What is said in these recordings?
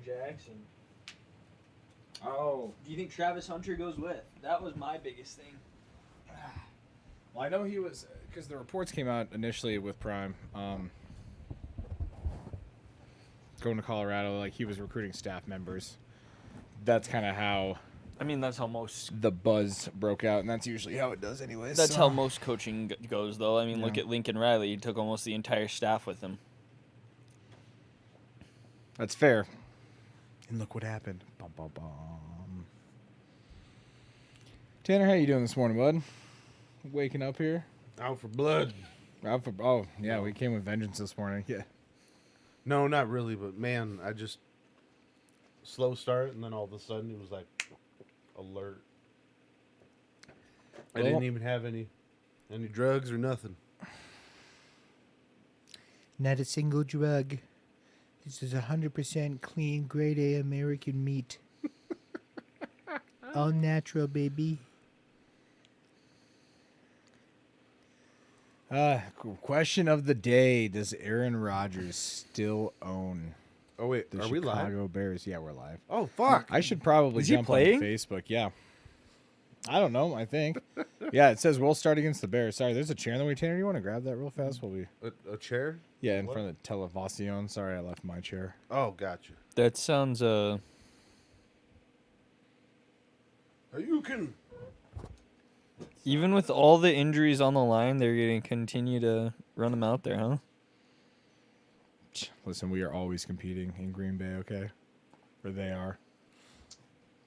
Jackson. Oh. Do you think Travis Hunter goes with? That was my biggest thing. Well, I know he was, because the reports came out initially with Prime, going to Colorado, like he was recruiting staff members. That's kind of how I mean, that's how most. the buzz broke out, and that's usually how it does anyways. That's so. how most coaching goes, though. I mean, look Yeah. at Lincoln Riley. He took almost the entire staff with him. That's fair. And look what happened. Bum, bum, bum. Tanner, how you doing this morning, bud? Waking up here? Out for blood. Out for, oh, yeah, we came with vengeance this morning. Yeah. No, not really, but man, I just slow start, and then all of a sudden it was like alert. I didn't even have any drugs or nothing. Not a single drug. This is 100% clean, grade A American meat. All natural, baby. Question of the day: does Aaron Rodgers still own Oh wait, the are we live? Chicago Bears? Yeah, we're live. Oh fuck! I should probably Is he jump playing? on Facebook. Yeah. I don't know. I think. Yeah, it says we'll start against the Bears. Sorry, there's a chair in the way. Tanner, you want to grab that real fast while we? A chair? Yeah, in What? front of the Television. Sorry, I left my chair. Oh, gotcha. That sounds You can. Even with all the injuries on the line, they're going to continue to run them out there, huh? Listen, we are always competing in Green Bay. Okay, or they are.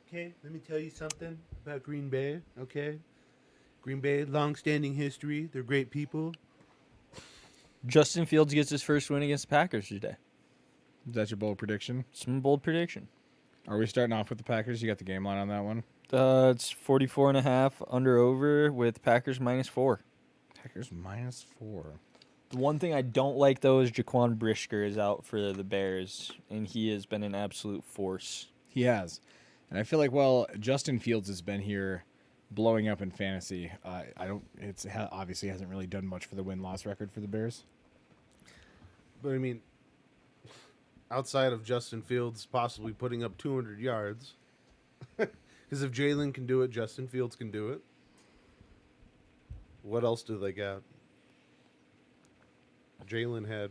Okay, let me tell you something about Green Bay. Okay, Green Bay, long-standing history. They're great people. Justin Fields gets his first win against the Packers today. Is that your bold prediction? Some bold prediction. Are we starting off with the Packers? You got the game line on that one. It's 44.5 under over with Packers -4. Packers -4. The one thing I don't like, though, is Jaquan Brisker is out for the Bears, and he has been an absolute force. He has. And I feel like, well, Justin Fields has been here blowing up in fantasy. Obviously hasn't really done much for the win-loss record for the Bears. But I mean, outside of Justin Fields possibly putting up 200 yards, because if Jalen can do it, Justin Fields can do it. What else do they got? Jalen had.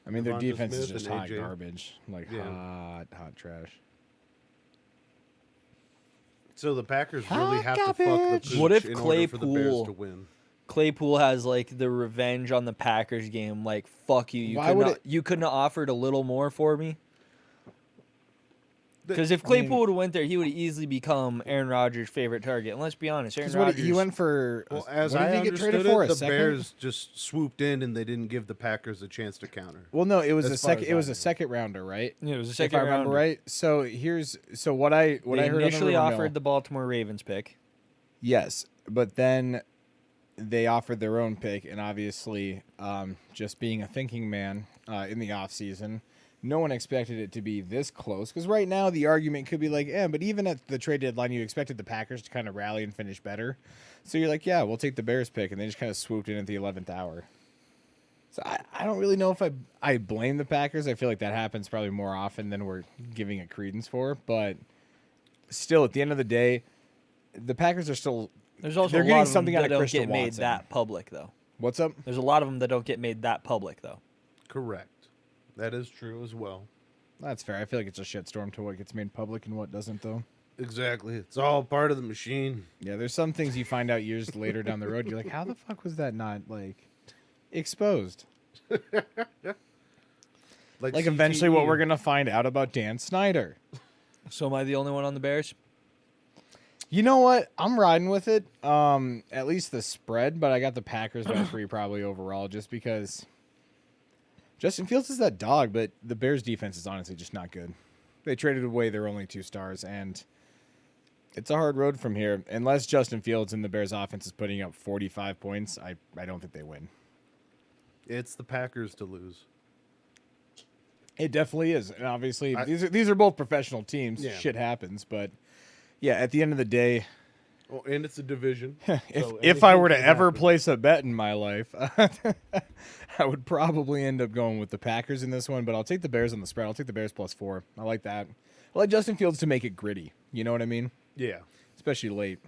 I mean, their Devonta defense is Smith just and hot AJ. garbage. Like, Yeah. hot trash. So the Packers Hot really have to fuck the garbage. pooch What if in order for the Bears Claypool- to win. Claypool has, like, the revenge on the Packers game. Like, fuck you. Why would You couldn't have offered a little more for me? Because if I mean- Claypool would have went there, he would have easily become Aaron Rodgers' favorite target. And let's be honest, Aaron Because what Rodgers... he went for. Well, as what I did he get understood traded for? it, A the second? Bears just swooped in and they didn't give the Packers a chance to counter. Well, no, it was As a far second. as It I was a know. second rounder, right? Yeah, it was a If second I remember rounder. right. So what I They heard on the initially rumor mill- offered the Baltimore Ravens pick. Yes, but then they offered their own pick, and obviously, just being a thinking man in the offseason, no one expected it to be this close. Because right now, the argument could be like, but even at the trade deadline, you expected the Packers to kind of rally and finish better. So you're like, yeah, we'll take the Bears pick, and they just kind of swooped in at the 11th hour. So I don't really know if I blame the Packers. I feel like that happens probably more often than we're giving it credence for. But still, at the end of the day, the Packers are still... There's also They're a getting lot of them something out that of don't Christian get made Watson. that public, though. What's up? There's a lot of them that don't get made that public, though. Correct. That is true as well. That's fair. I feel like it's a shitstorm to what gets made public and what doesn't, though. Exactly. It's all part of the machine. Yeah, there's some things you find out years later down the road. You're like, how the fuck was that not, like, exposed? Like eventually what we're going to find out about Dan Snyder. So am I the only one on the Bears? You know what? I'm riding with it. At least the spread, but I got the Packers by 3 probably overall just because Justin Fields is that dog, but the Bears defense is honestly just not good. They traded away their only 2 stars, and it's a hard road from here. Unless Justin Fields and the Bears offense is putting up 45 points, I don't think they win. It's the Packers to lose. It definitely is. And obviously, these are both professional teams. Yeah. Shit happens, but yeah, at the end of the day, Oh, and it's a division. If I were to ever place a bet in my life, I would probably end up going with the Packers in this one, but I'll take the Bears on the spread. I'll take the Bears +4. I like that. I like Justin Fields to make it gritty. You know what I mean? Yeah. Especially late.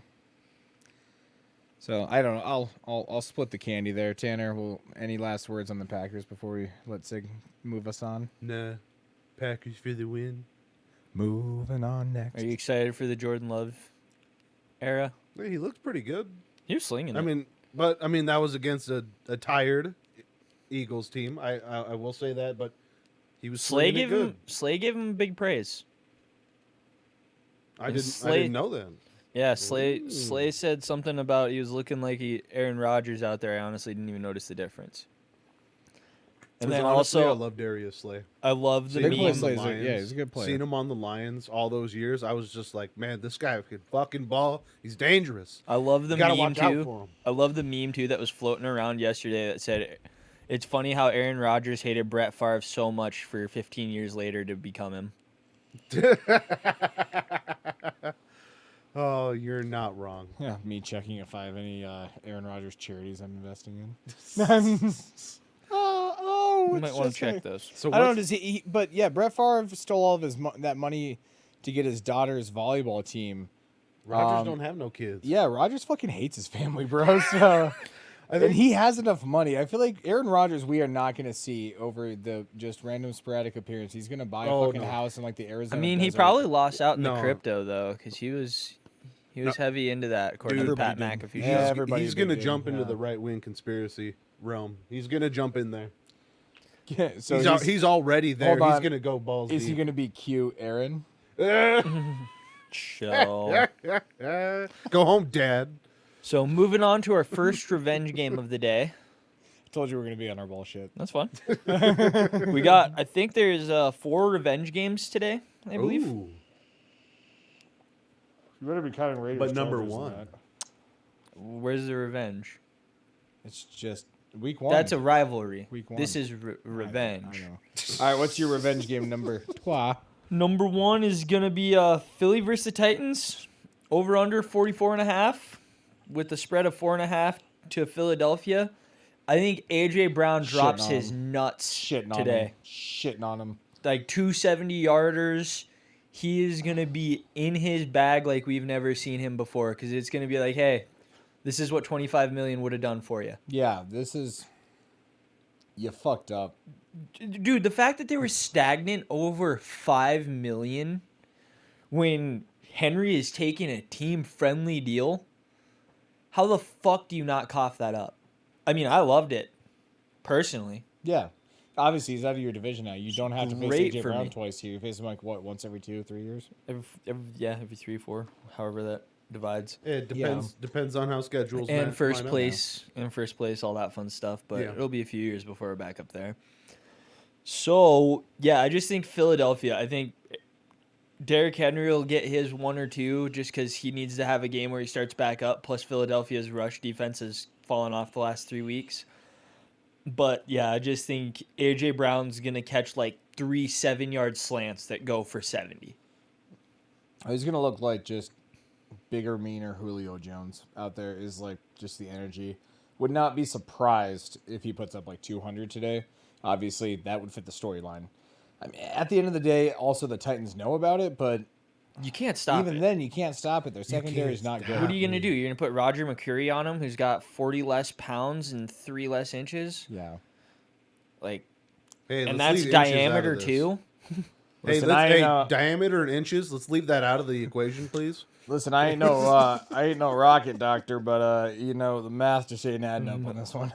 So I don't know. I'll split the candy there. Tanner, any last words on the Packers before we let Sig move us on? Nah. Packers for the win. Moving on next. Are you excited for the Jordan Love era? Hey, he looked pretty good. He was slinging it. I mean, that was against a tired Eagles team. I will say that, but he was slinging it good. Slay gave him big praise. I didn't know that. Yeah, Slay said something about he was looking like Aaron Rodgers out there. I honestly didn't even notice the difference. And then honestly, also, I love Darius Slay. I love the Seeing him Big on meme. play the Slays, Lions, yeah, he's a good player. Seeing him on the Lions all those years, I was just like, man, this guy can fucking ball. He's dangerous. I love the You gotta meme watch out too. for him. I love the meme too that was floating around yesterday that said, "It's funny how Aaron Rodgers hated Brett Favre so much for 15 years later to become him." Oh, you're not wrong. Yeah, me checking if I have any Aaron Rodgers charities I'm investing in. You might want to check those. So I don't know. Does he? But yeah, Brett Favre stole all of his that money to get his daughter's volleyball team. Rodgers don't have no kids. Yeah, Rodgers fucking hates his family, bro. So, and he has enough money. I feel like Aaron Rodgers, we are not going to see over the just random sporadic appearance. He's going to buy a fucking house in like the Arizona. I mean, he desert. probably lost out in the No. crypto though, because he was heavy into that, according to Pat McAfee. Yeah, everybody He's going to did, jump into yeah. the right wing conspiracy realm. He's going to jump in there. Yeah, so He's already there. Hold He's on. going to go balls Is he deep. going to be cute, Aaron? Chill. Go home, Dad. So moving on to our first revenge game of the day. Told you we're going to be on our bullshit. That's fun. I think there's 4 revenge games today, I believe. Ooh. You better be counting Raiders. But number Chargers in one. that. Where's the revenge? It's just week one. That's a rivalry. Week This one. is revenge. I know. All right, what's your revenge game number? Trois. Number 1 is going to be Philly versus the Titans. Over under 44.5 with the spread of 4.5 to Philadelphia. I think A.J. Brown drops on his him. nuts Shitting on today. him. Shitting on him. Like 270-yarders. He is going to be in his bag like we've never seen him before, because it's going to be like, hey, this is what $25 million would have done for you. Yeah, this is. You fucked up. Dude, the fact that they were stagnant over $5 million when Henry is taking a team-friendly deal, how the fuck do you not cough that up? I mean, I loved it, personally. Yeah. Obviously, he's out of your division now. You don't have to face Great AJ for Brown me. twice here. You face him like, what, once every 2 or 3 years? Every 3, 4, however that divides. It depends on how schedules And line first up. place, all that fun stuff. But Yeah. it'll be a few years before we're back up there. So, yeah, I just think Philadelphia. I think Derrick Henry will get his 1 or 2 just because he needs to have a game where he starts back up. Plus, Philadelphia's rush defense has fallen off the last 3 weeks. But, yeah, I just think A.J. Brown's going to catch like 3 7-yard slants that go for 70. He's going to look like just bigger, meaner Julio Jones out there is like just the energy. Would not be surprised if he puts up like 200 today. Obviously, that would fit the storyline. I mean, at the end of the day, also the Titans know about it, but You can't stop even it. then, you can't stop it. Their secondary is not good. What are you going to do? You're going to put Roger McCreary on him, who's got 40 less pounds and 3 less inches? Yeah. Like, Hey, and let's that's leave inches out of diameter this. too? Hey, Listen, I ain't, diameter and inches. Let's leave that out of the equation, please. Listen, I ain't no rocket doctor, but you know the math just ain't adding up on this one.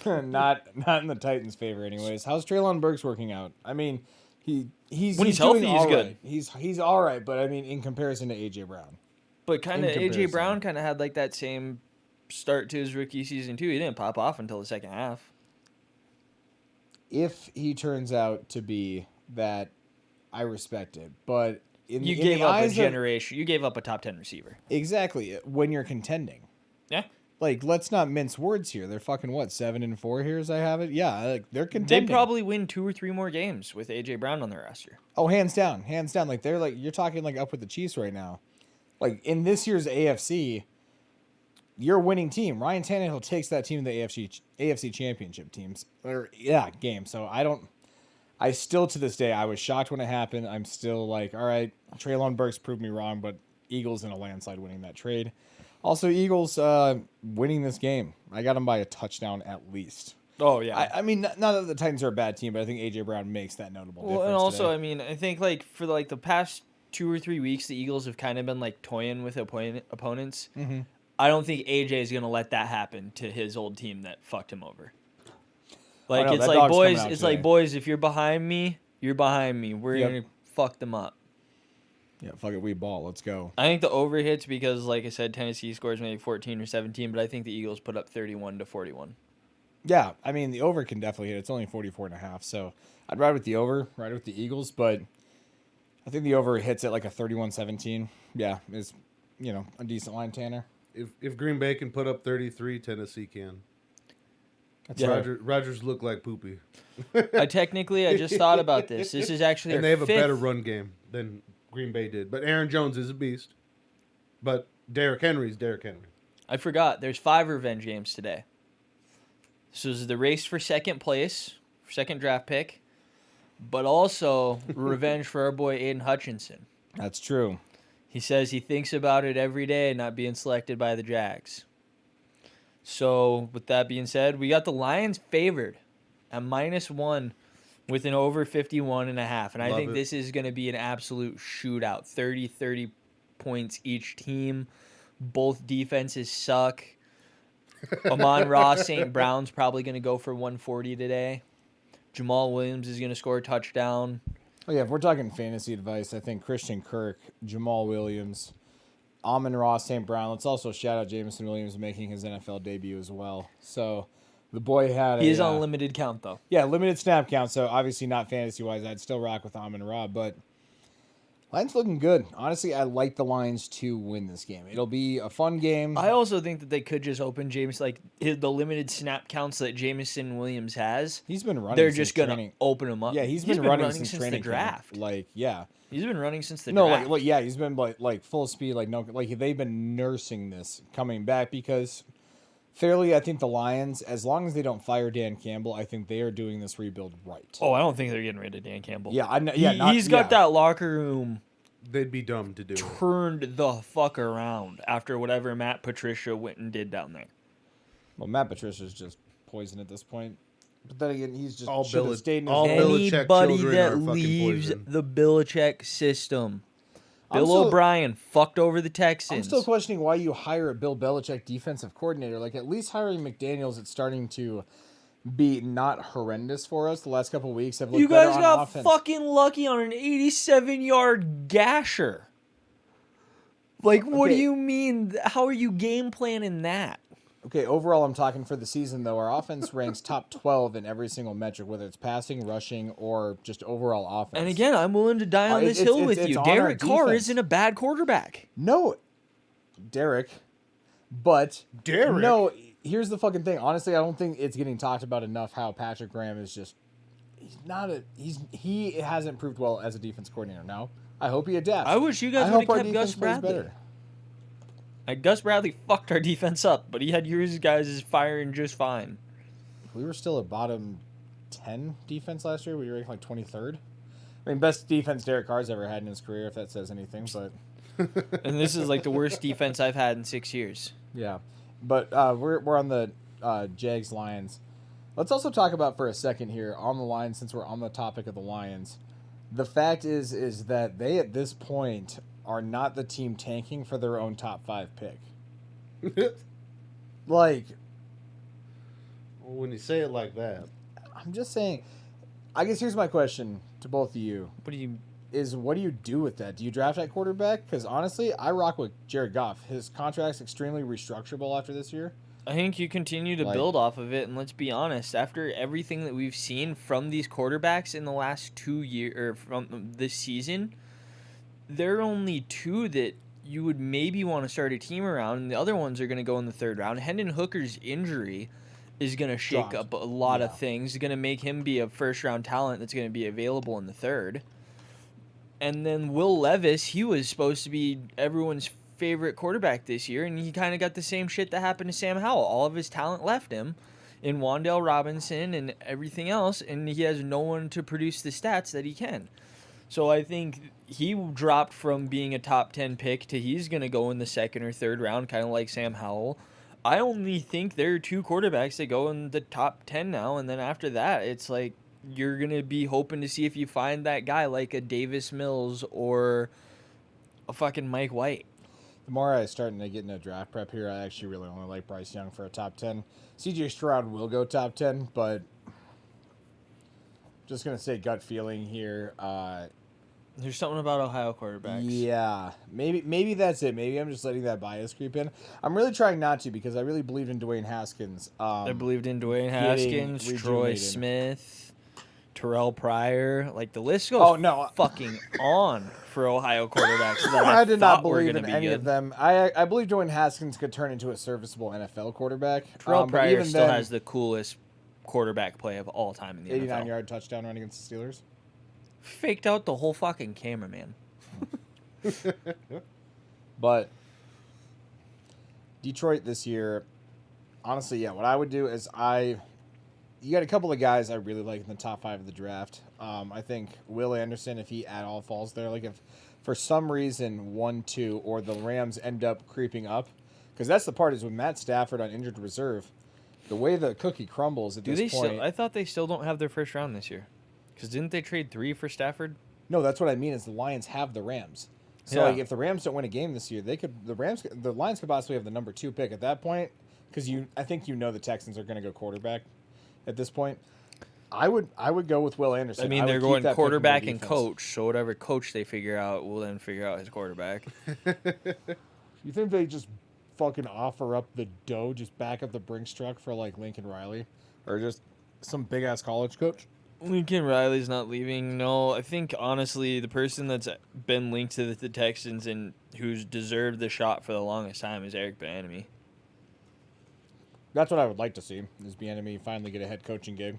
not in the Titans' favor, anyways. How's Treylon Burks working out? I mean, he's When he's doing healthy, he's all good. right. He's all right, but I mean, in comparison to AJ Brown, But kind of In A.J. comparison. Brown kind of had like that same start to his rookie season too. He didn't pop off until the second half. if he turns out to be that, I respect it. But You in gave the up a eyes of- generation. You gave up a top 10 receiver. exactly when you're contending. Yeah. Like, let's not mince words here. They're fucking what, 7-4 here as I have it. Yeah, like they're They'd contending. probably win 2 or 3 more games with A.J. Brown on their roster. Oh, hands down, hands down. Like they're like you're talking like up with the Chiefs right now. Like in this year's AFC, you're a winning team. Ryan Tannehill takes that team to the AFC Championship game. So I still to this day, I was shocked when it happened. I'm still like, all right, Treylon Burks proved me wrong, but Eagles in a landslide winning that trade. Also, Eagles winning this game. I got them by a touchdown at least. Oh, yeah. I mean, not that the Titans are a bad team, but I think A.J. Brown makes that notable difference. Well, and also, today. I mean, I think, like, for, like, the past 2 or 3 weeks, the Eagles have kind of been, like, toying with opponents. Mm-hmm. I don't think A.J. is going to let that happen to his old team that fucked him over. Like, it's like, boys, if you're behind me, you're behind me. We're going to fuck them up. Yeah, fuck it, we ball. Let's go. I think the over hits because, like I said, Tennessee scores maybe 14 or 17, but I think the Eagles put up 31 to 41. Yeah, I mean, the over can definitely hit. It's only 44.5, so I'd ride with the over, ride with the Eagles, but I think the over hits at like a 31-17. Yeah, is, a decent line, Tanner. If Green Bay can put up 33, Tennessee can. That's Rodgers look like poopy. I just thought about this. This is actually and they have a better run game than Green Bay did. But Aaron Jones is a beast. But Derrick Henry's Derrick Henry. I forgot. There's 5 revenge games today. So this is the race for second place, second draft pick, but also revenge for our boy Aiden Hutchinson. That's true. He says he thinks about it every day, not being selected by the Jags. So with that being said, we got the Lions favored at -1 with an over 51.5. And I think this is going to be an absolute shootout. 30 points each team. Both defenses suck. Amon-Ra St. Brown's probably going to go for 140 today. Jamal Williams is going to score a touchdown. Oh, yeah, if we're talking fantasy advice, I think Christian Kirk, Jamal Williams, Amon-Ra St. Brown. Let's also shout out Jameson Williams making his NFL debut as well. So the boy had He is on limited count, though. Yeah, limited snap count, so obviously not fantasy-wise. I'd still rock with Amon-Ra, but Lions looking good. Honestly, I like the Lions to win this game. It'll be a fun game. I also think that they could just open the limited snap counts that Jameson Williams has. He's been running. They're just going to open them up. Yeah, he's been running since the training draft. Camp. Like, yeah. He's been running since the draft. He's been like full speed. They've been nursing this coming back because fairly, I think the Lions, as long as they don't fire Dan Campbell, I think they are doing this rebuild right. Oh, I don't think they're getting rid of Dan Campbell. Yeah, he's got that locker room. They'd be dumb to do. Turned the fuck around after whatever Matt Patricia went and did down there. Well, Matt Patricia's just poison at this point. But then again, he's just all Belichick anybody that leaves the Belichick system. Bill O'Brien fucked over the Texans. I'm still questioning why you hire a Bill Belichick defensive coordinator. Like, at least hiring McDaniels, it's starting to be not horrendous for us. The last couple of weeks have looked better on offense. You guys got fucking lucky on an 87-yard gasher. Like, what do you mean? How are you game planning that? Okay, overall, I'm talking for the season, though. Our offense ranks top 12 in every single metric, whether it's passing, rushing, or just overall offense. And again, I'm willing to die on this hill with you. Derek Carr isn't a bad quarterback. No, Derek. But Derek? No, here's the fucking thing. Honestly, I don't think it's getting talked about enough how Patrick Graham is just... He hasn't proved well as a defense coordinator. No, I hope he adapts. I wish you guys would have kept Gus Bradley. Gus Bradley fucked our defense up, but he had yours guys firing just fine. We were still a bottom 10 defense last year. We ranked like 23rd. I mean, best defense Derek Carr's ever had in his career, if that says anything. But and this is like the worst defense I've had in 6 years. Yeah, but we're on the Jags Lions. Let's also talk about for a second here on the Lions, since we're on the topic of the Lions. The fact is that they at this point are not the team tanking for their own top 5 pick. Like, well, when you say it like that, I'm just saying. I guess here's my question to both of you: what do you do with that? Do you draft that quarterback? Because honestly, I rock with Jared Goff. His contract's extremely restructurable after this year. I think you continue to build off of it, and let's be honest. After everything that we've seen from these quarterbacks in the last 2 years, or from this season, there are only 2 that you would maybe want to start a team around, and the other ones are going to go in the 3rd round. Hendon Hooker's injury is going to shake up a lot of things. It's going to make him be a first-round talent that's going to be available in the 3rd. And then Will Levis, he was supposed to be everyone's favorite quarterback this year, and he kind of got the same shit that happened to Sam Howell. All of his talent left him in Wan'Dale Robinson and everything else, and he has no one to produce the stats that he can. So I think he dropped from being a top 10 pick to he's going to go in the second or third round, kind of like Sam Howell. I only think there are 2 quarterbacks that go in the top 10 now, and then after that, it's like you're going to be hoping to see if you find that guy like a Davis Mills or a fucking Mike White. The more I starting to get into draft prep here, I actually really only like Bryce Young for a top 10. CJ Stroud will go top 10, but just going to say gut feeling here. There's something about Ohio quarterbacks. Yeah, maybe that's it. Maybe I'm just letting that bias creep in. I'm really trying not to because I really believed in Dwayne Haskins. I believed in Dwayne Haskins, Troy rejuvenated. Smith, Terrell Pryor. Like, the list goes fucking on for Ohio quarterbacks. That I did not thought were believe gonna in be any good. of them. I believe Dwayne Haskins could turn into a serviceable NFL quarterback. Terrell but Pryor even still then, has the coolest quarterback play of all time in the 89 NFL. yard touchdown run against the Steelers. Faked out the whole fucking camera, man. But Detroit this year, honestly, yeah, what I would do is you got a couple of guys I really like in the top 5 of the draft. I think Will Anderson, if he at all falls there, like if for some reason 1, 2, or the Rams end up creeping up, because that's the part is with Matt Stafford on injured reserve, the way the cookie crumbles at Do this they point. still? I thought they still don't have their first round this year. Because didn't they trade 3 for Stafford? No, that's what I mean is the Lions have the Rams. So Yeah. like if the Rams don't win a game this year, the Lions could possibly have the number 2 pick at that point because I think the Texans are going to go quarterback at this point. I would go with Will Anderson. I mean, would they're keep going that pick quarterback more and defense. coach. So whatever coach they figure out will then figure out his quarterback. You think they just fucking offer up the dough, just back up the Brinks truck for like Lincoln Riley or just some big ass college coach? Lincoln Riley's not leaving. No, I think honestly the person that's been linked to the Texans and who's deserved the shot for the longest time is Eric Bieniemy. That's what I would like to see is Bieniemy finally get a head coaching gig.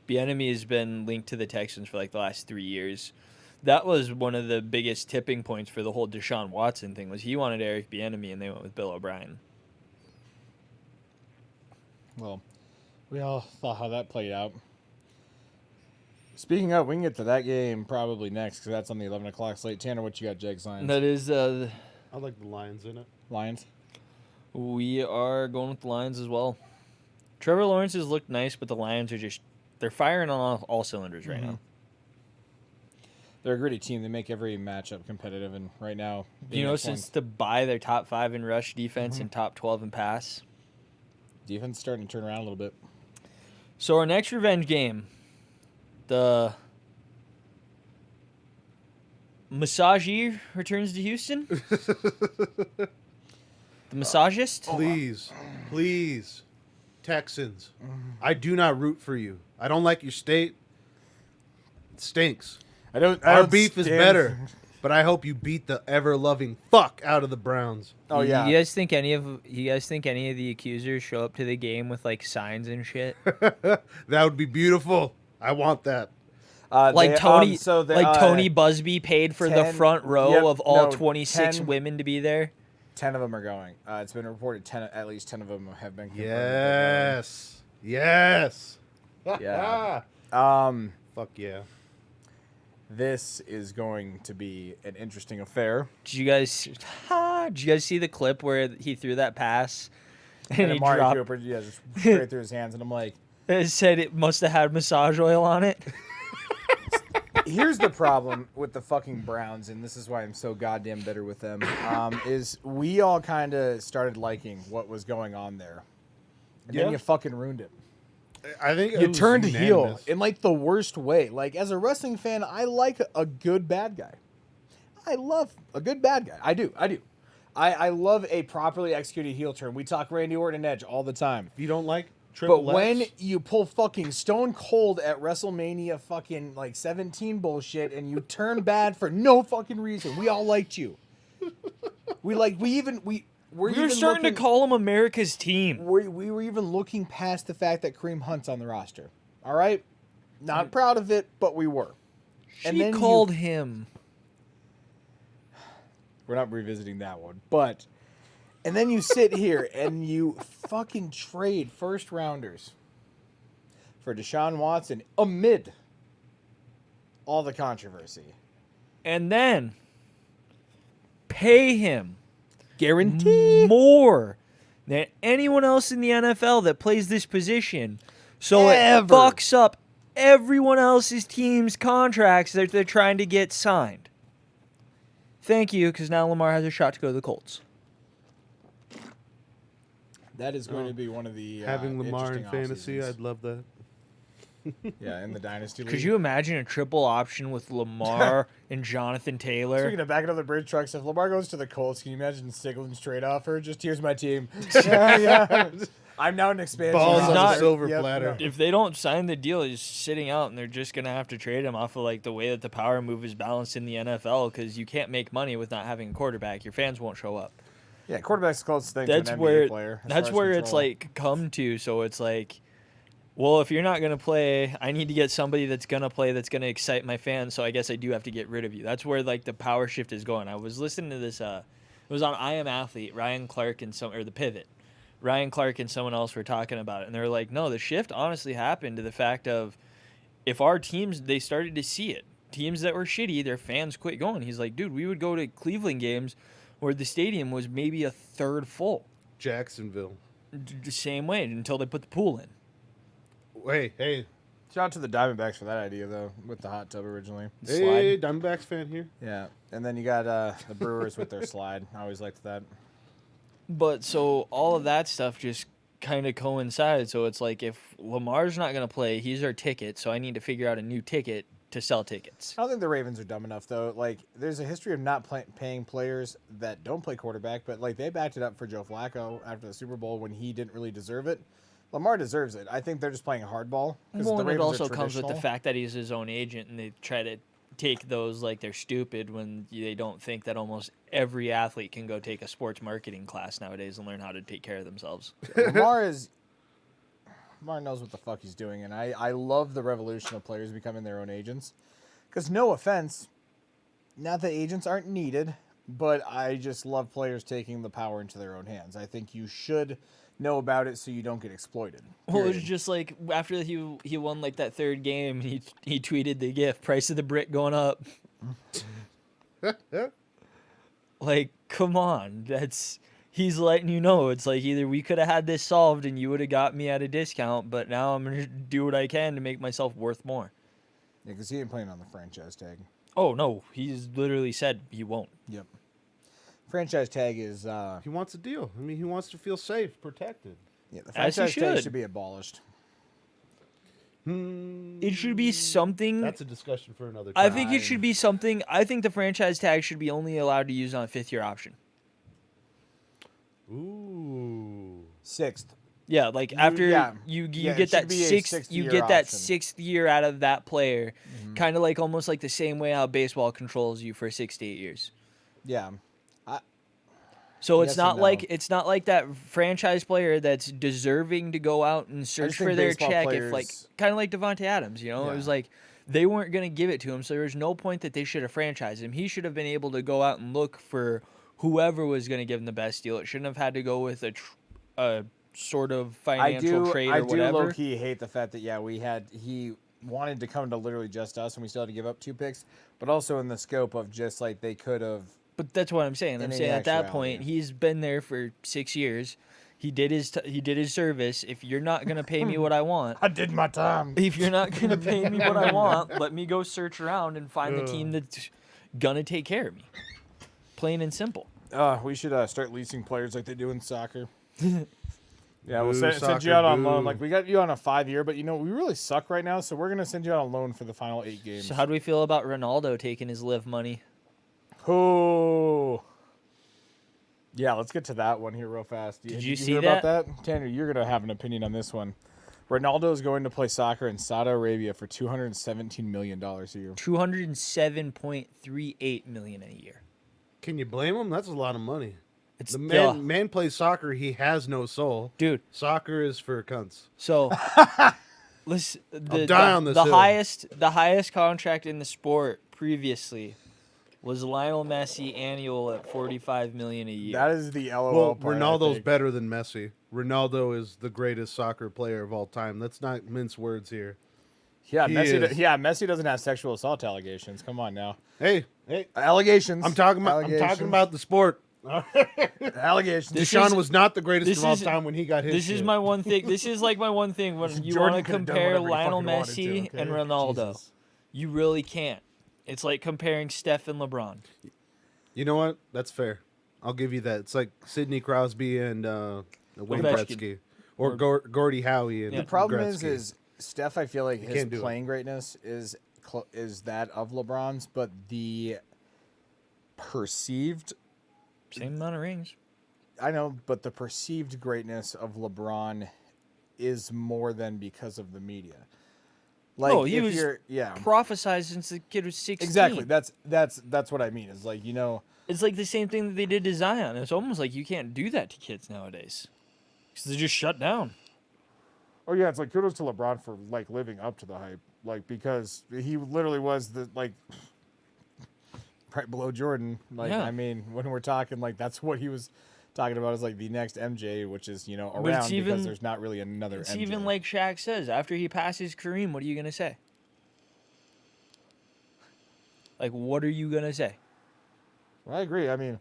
Bieniemy has been linked to the Texans for like the last 3 years. That was one of the biggest tipping points for the whole Deshaun Watson thing was he wanted Eric Bieniemy and they went with Bill O'Brien. Well, we all saw how that played out. Speaking of, we can get to that game probably next because that's on the 11 o'clock slate. Tanner, what you got, Jags Lions? That is, I like the Lions in it. Lions? we are going with the Lions as well. Trevor Lawrence has looked nice, but the Lions are they're firing on all cylinders right now. They're a gritty team. They make every matchup competitive, and right now, You know, since to buy their top 5 in rush defense and top 12 in pass. defense is starting to turn around a little bit. So our next revenge game, the Massager returns to Houston. The massagist. Please, Texans. I do not root for you. I don't like your state. It stinks. Our beef is better, but I hope you beat the ever-loving fuck out of the Browns. Oh yeah. You guys think any of the accusers show up to the game with like signs and shit? That would be beautiful. I want that. Like Tony, Tony Tony Busby paid for the 10 front row yep, of all no, 26 10 women to be there. 10 of them are going. It's been reported at least 10 of them have been confirmed. Yes. Yeah. Fuck yeah. This is going to be an interesting affair. Did you guys see the clip where he threw that pass and he Amari dropped? Cooper, just straight through his hands, and I'm like, It said it must have had massage oil on it. here's the problem with the fucking Browns, and this is why I'm so goddamn bitter with them, is we all kind of started liking what was going on there. And then you fucking ruined it. I think You turned heel in like the worst way. Like as a wrestling fan, I like a good bad guy. I love a good bad guy. I do. I love a properly executed heel turn. We talk Randy Orton and Edge all the time. If you don't like Triple But when X, you pull fucking Stone Cold at WrestleMania fucking like 17 bullshit and you turn bad for no fucking reason, we all liked you. We were We were starting to call him America's team. we were even looking past the fact that Kareem Hunt's on the roster. All right? Not proud of it, but we were. She called him. We're not revisiting that one. But, and then you sit here and you fucking trade first rounders for Deshaun Watson amid all the controversy. And then pay him Guarantee more than anyone else in the NFL that plays this position. So Ever. it fucks up everyone else's team's contracts that they're trying to get signed. Thank you, because now Lamar has a shot to go to the Colts. That is going to be one of the Having Lamar in interesting fantasy, offseasons. I'd love that. Yeah, in the Dynasty League. Could you imagine a triple option with Lamar and Jonathan Taylor? Speaking of backing up the bridge trucks, if Lamar goes to the Colts, can you imagine Siglin's trade offer? Just here's my team. yeah. I'm now an expansion. Balls on not- a silver Yep, platter. If they don't sign the deal, he's sitting out, and they're just going to have to trade him off of like the way that the power move is balanced in the NFL, because you can't make money with not having a quarterback. Your fans won't show up. Yeah, quarterback's the closest thing That's to an where NBA player. as that's far as where it's control. like come to. So it's like, well, if you're not going to play, I need to get somebody that's going to play, that's going to excite my fans. So I guess I do have to get rid of you. That's where like the power shift is going. I was listening to this. It was on I Am Athlete. Ryan Clark and the Pivot. Ryan Clark and someone else were talking about it, and they're like, no, the shift honestly happened to the fact of if our teams, they started to see it. Teams that were shitty, their fans quit going. He's like, dude, we would go to Cleveland games where the stadium was maybe a third full. Jacksonville. The same way until they put the pool in. Hey, Shout out to the Diamondbacks for that idea, though, with the hot tub originally. The hey, slide. Diamondbacks fan here. Yeah, and then you got the Brewers with their slide. I always liked that. But so all of that stuff just kind of coincides. So it's like if Lamar's not going to play, he's our ticket. So I need to figure out a new ticket to sell tickets. I don't think the Ravens are dumb enough, though. Like, there's a history of not paying players that don't play quarterback, but, like, they backed it up for Joe Flacco after the Super Bowl when he didn't really deserve it. Lamar deserves it. I think they're just playing hardball. Well, and it also comes with the fact that he's his own agent, and they try to take those like they're stupid when they don't think that almost every athlete can go take a sports marketing class nowadays and learn how to take care of themselves. Lamar knows what the fuck he's doing, and I love the revolution of players becoming their own agents. Because no offense, not that agents aren't needed, but I just love players taking the power into their own hands. I think you should know about it so you don't get exploited. Well, it was period. just like after he won like that third game, he tweeted the GIF, price of the brick going up. Like, come on, he's letting you know. It's like either we could have had this solved and you would have got me at a discount, but now I'm gonna do what I can to make myself worth more. Yeah, because he ain't playing on the franchise tag. Oh no, he's literally said he won't. Yep. Franchise tag is He wants a deal. I mean, he wants to feel safe, protected. the As he franchise tag should. should be abolished. It should be something. That's a discussion for another time. I think it should be something. I think the franchise tag should be only allowed to use on a fifth-year option. Ooh. Sixth. Yeah, like after yeah. you Yeah, it get should that be a sixth, sixth-year you get that option. 6th year out of that player, kind of like almost like the same way how baseball controls you for 6 to 8 years. Yeah. So Yes it's not and no. like that franchise player that's deserving to go out and search think for their baseball check. If players- like kind of like Devontae Adams, it Yeah. was like they weren't going to give it to him, so there was no point that they should have franchised him. He should have been able to go out and look for whoever was going to give him the best deal. It shouldn't have had to go with a sort of financial trade or I do whatever. low key hate the fact that he wanted to come to literally just us and we still had to give up 2 picks, but also in the scope of just like they could have. But that's what I'm saying. I'm In saying at that actuality. point, he's been there for 6 years. He did his service. If you're not gonna pay me what I want, I did my time. if you're not gonna pay me what I want, let me go search around and find the team that's gonna take care of me. Plain and simple. We should start leasing players like they do in soccer. Yeah, we'll Boo, send soccer, you out on boo. loan. Like we got you on a 5-year, but we really suck right now, so we're gonna send you out on loan for the final 8 games. So how do we feel about Ronaldo taking his live money? Oh. Yeah, let's get to that one here real fast. Did you see hear about that? Tanner, you're going to have an opinion on this one. Ronaldo is going to play soccer in Saudi Arabia for $217 million a year. $207.38 million a year. Can you blame him? That's a lot of money. It's The the man plays soccer. He has no soul. dude. Soccer is for cunts. So, listen, die on this the hill. highest contract in the sport previously Was Lionel Messi annual at $45 million a year? That is the LOL Well, part. Ronaldo's better than Messi. Ronaldo is the greatest soccer player of all time. Let's not mince words here. Yeah, He Messi. is. Messi doesn't have sexual assault allegations. Come on now. Hey, Allegations. I'm talking about the sport. Allegations. Deshaun was not the greatest of all time when he got his. This is my one thing. This is like my one thing when you want to compare Lionel Messi and Ronaldo. Jesus. You really can't. It's like comparing Steph and LeBron. You know what? That's fair. I'll give you that. It's like Sidney Crosby and Wayne Ovechkin. Gretzky, or Gordie Howe and Yeah. The problem Gretzky. is Steph. I feel like his can't do it. playing greatness is that of LeBron's, but the perceived. Same amount of rings. I know, but the perceived greatness of LeBron is more than because of the media. Like, Oh, he if was you're, prophesized since the kid was 16. exactly. That's what I mean. Is like, It's like the same thing that they did to Zion. It's almost like you can't do that to kids nowadays because they're just shut down. Oh yeah, it's like kudos to LeBron for like living up to the hype, like because he literally was the like right below Jordan. Like Yeah. I mean, when we're talking like that's what he was talking about is like the next MJ, which is it's around even- because there's not really another. It's MJ. even like Shaq says after he passes Kareem, what are you gonna say? Like, what are you gonna say? I agree. I mean,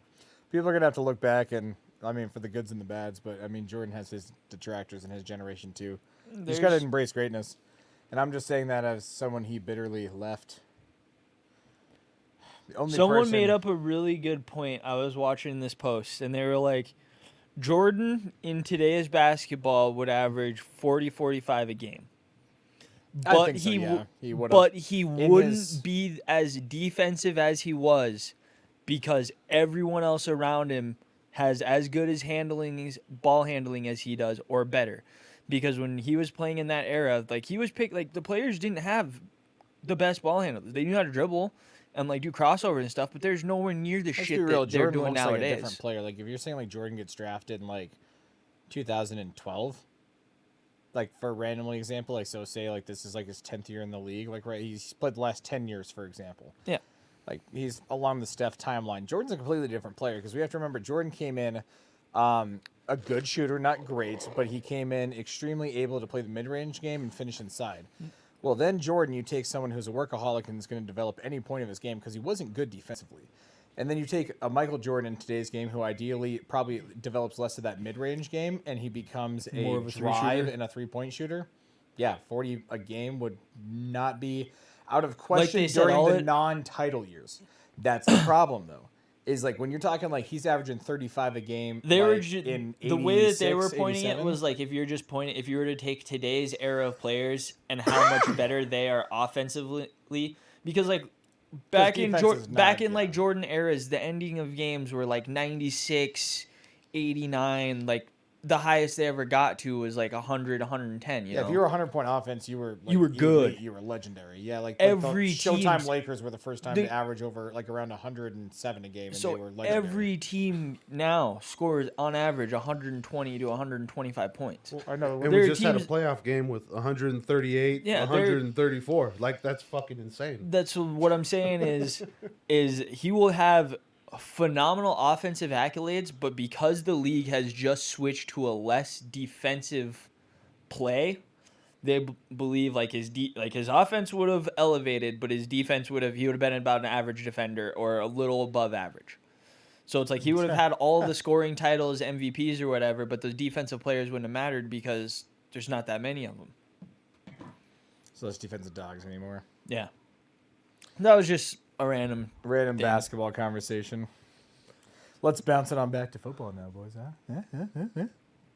people are gonna have to look back and I mean for the goods and the bads, but I mean Jordan has his detractors in his generation too. You just gotta embrace greatness, and I'm just saying that as someone he bitterly left. The only Someone person- made up a really good point. I was watching this post, and they were like, Jordan in today's basketball would average 40, 45 a game. I But think so, yeah. He would've. but he wouldn't his- be as defensive as he was because everyone else around him has as good as ball handling as he does or better. Because when he was playing in that era, like he was picked, like the players didn't have the best ball handlers. They knew how to dribble and like do crossovers and stuff, but there's nowhere near the Let's shit be real, that they're Jordan doing looks like a nowadays. different player. Like if you're saying like Jordan gets drafted in like 2012, like for a randomly example, like so say like this is like his 10th year in the league, like right, he's played the last 10 years, for example. Yeah. Like he's along the Steph timeline. Jordan's a completely different player because we have to remember Jordan came in a good shooter, not great, but he came in extremely able to play the mid-range game and finish inside. Well, then Jordan, you take someone who's a workaholic and is going to develop any point of his game because he wasn't good defensively. And then you take a Michael Jordan in today's game who ideally probably develops less of that mid-range game and he becomes More of a drive three-shooter? and a three-point shooter. Yeah, 40 a game would not be out of question they said, during all the it- non-title years. That's the problem, though. Is like when you're talking like he's averaging 35 a game. They were like, in the way that they 86, were pointing 87. it was like if you were to take today's era of players and how much better they are offensively, because like back in defense is not, like yeah. Jordan eras, the ending of games were like 96, 89, like the highest they ever got to was like 100, 110. You Yeah, know? if you were 100-point offense, you were You were good. You were legendary. Yeah, like Every the Showtime team's- Lakers were the first time they- to average over like around 107 a game, and they So were legendary. every team now scores on average 120 to 125 points. I know. And There we are just had a teams- playoff game with 138, Yeah, 134. Like that's fucking insane. That's what I'm saying is he will have phenomenal offensive accolades, but because the league has just switched to a less defensive play, they believe like his offense would have elevated, but his defense he would have been about an average defender or a little above average. So it's like he would have had all the scoring titles, MVPs or whatever, but the defensive players wouldn't have mattered because there's not that many of them. So those defensive dogs anymore. Yeah. That was just a random Random Damn. basketball conversation. Let's bounce it on back to football now, boys. Huh?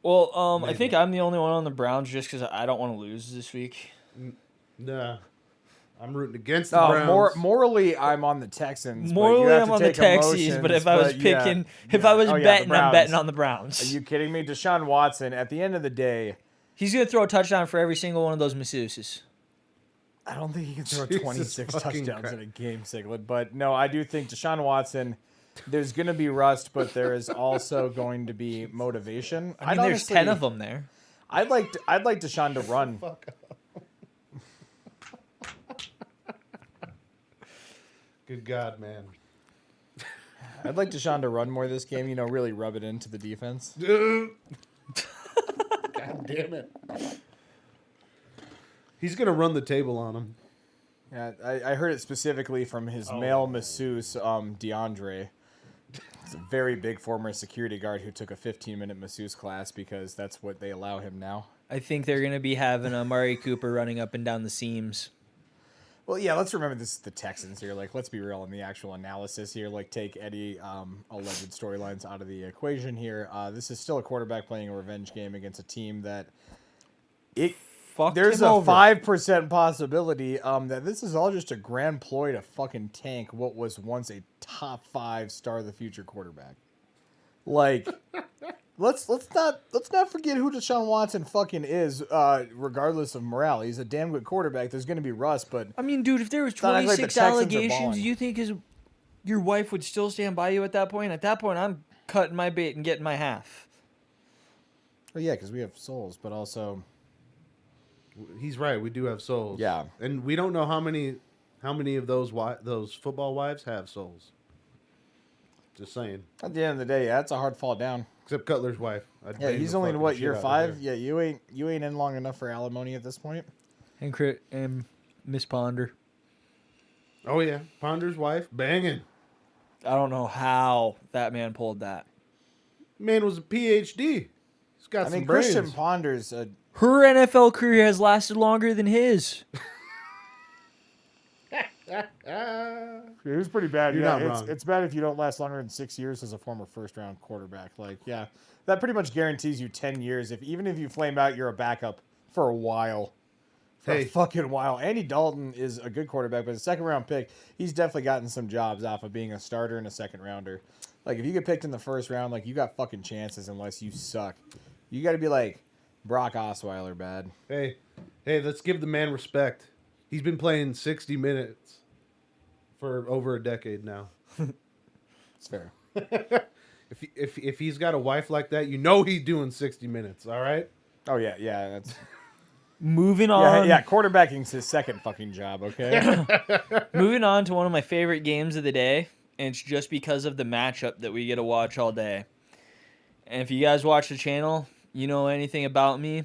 Well, I think I'm the only one on the Browns just because I don't want to lose this week. Nah, I'm rooting against the Browns. Morally, I'm on the Texans. but you Morally, have I'm to on the take Texans, but emotions, if I was but yeah. picking, if I was Oh, yeah, the betting, I'm betting Browns. on the Browns. Are you kidding me? Deshaun Watson, at the end of the day, He's going to throw a touchdown for every single one of those masseuses. I don't think he can throw Jesus 26 fucking touchdowns Christ. in a game, Siglet. But no, I do think Deshaun Watson, there's going to be rust, but there is also going to be motivation. I mean, there's 10 of them there. I'd like Deshaun to run. Good God, man. I'd like Deshaun to run more this game. Really rub it into the defense. God damn it. He's going to run the table on him. Yeah, I heard it specifically from his male masseuse, DeAndre. He's a very big former security guard who took a 15-minute masseuse class because that's what they allow him now. I think they're going to be having Amari Cooper running up and down the seams. Well, yeah, let's remember this is the Texans here. Let's be real in the actual analysis here. Take any alleged storylines out of the equation here. This is still a quarterback playing a revenge game against a team that there's a 5% possibility that this is all just a grand ploy to fucking tank what was once a top 5 star of the future quarterback. Let's not forget who Deshaun Watson fucking is, regardless of morale. He's a damn good quarterback. There's going to be rust, but I mean, dude, if there was not like the 26 Texans are allegations, balling. do you think your wife would still stand by you at that point? At that point, I'm cutting my bait and getting my half. well, yeah, because we have souls, but also He's right. We do have souls. Yeah. And we don't know how many of those football wives have souls. Just saying. at the end of the day, yeah, that's a hard fall down. Except Cutler's wife. I'd Yeah, bang he's the only in fucking what shit year out of 5? her. Yeah, you ain't in long enough for alimony at this point. And Miss Ponder. Oh yeah, Ponder's wife banging. I don't know how that man pulled that. Man was a PhD. He's got I some mean, brains. Christian Ponder's Her NFL career has lasted longer than his. it was pretty bad. You're not wrong. It's bad if you don't last longer than 6 years as a former first-round quarterback. That pretty much guarantees you 10 years. Even if you flame out, you're a backup for a while. For a fucking while. Andy Dalton is a good quarterback, but a second-round pick, he's definitely gotten some jobs off of being a starter and a second-rounder. If you get picked in the first round, you got fucking chances unless you suck. You got to be like Brock Osweiler bad. Hey, let's give the man respect. He's been playing 60 minutes for over a decade now. It's fair. If he's got a wife like that, he's doing 60 minutes. All right. Oh yeah, that's Moving on. yeah. Quarterbacking's his second fucking job. Okay. Moving on to one of my favorite games of the day, and it's just because of the matchup that we get to watch all day. And if you guys watch the channel, you know anything about me,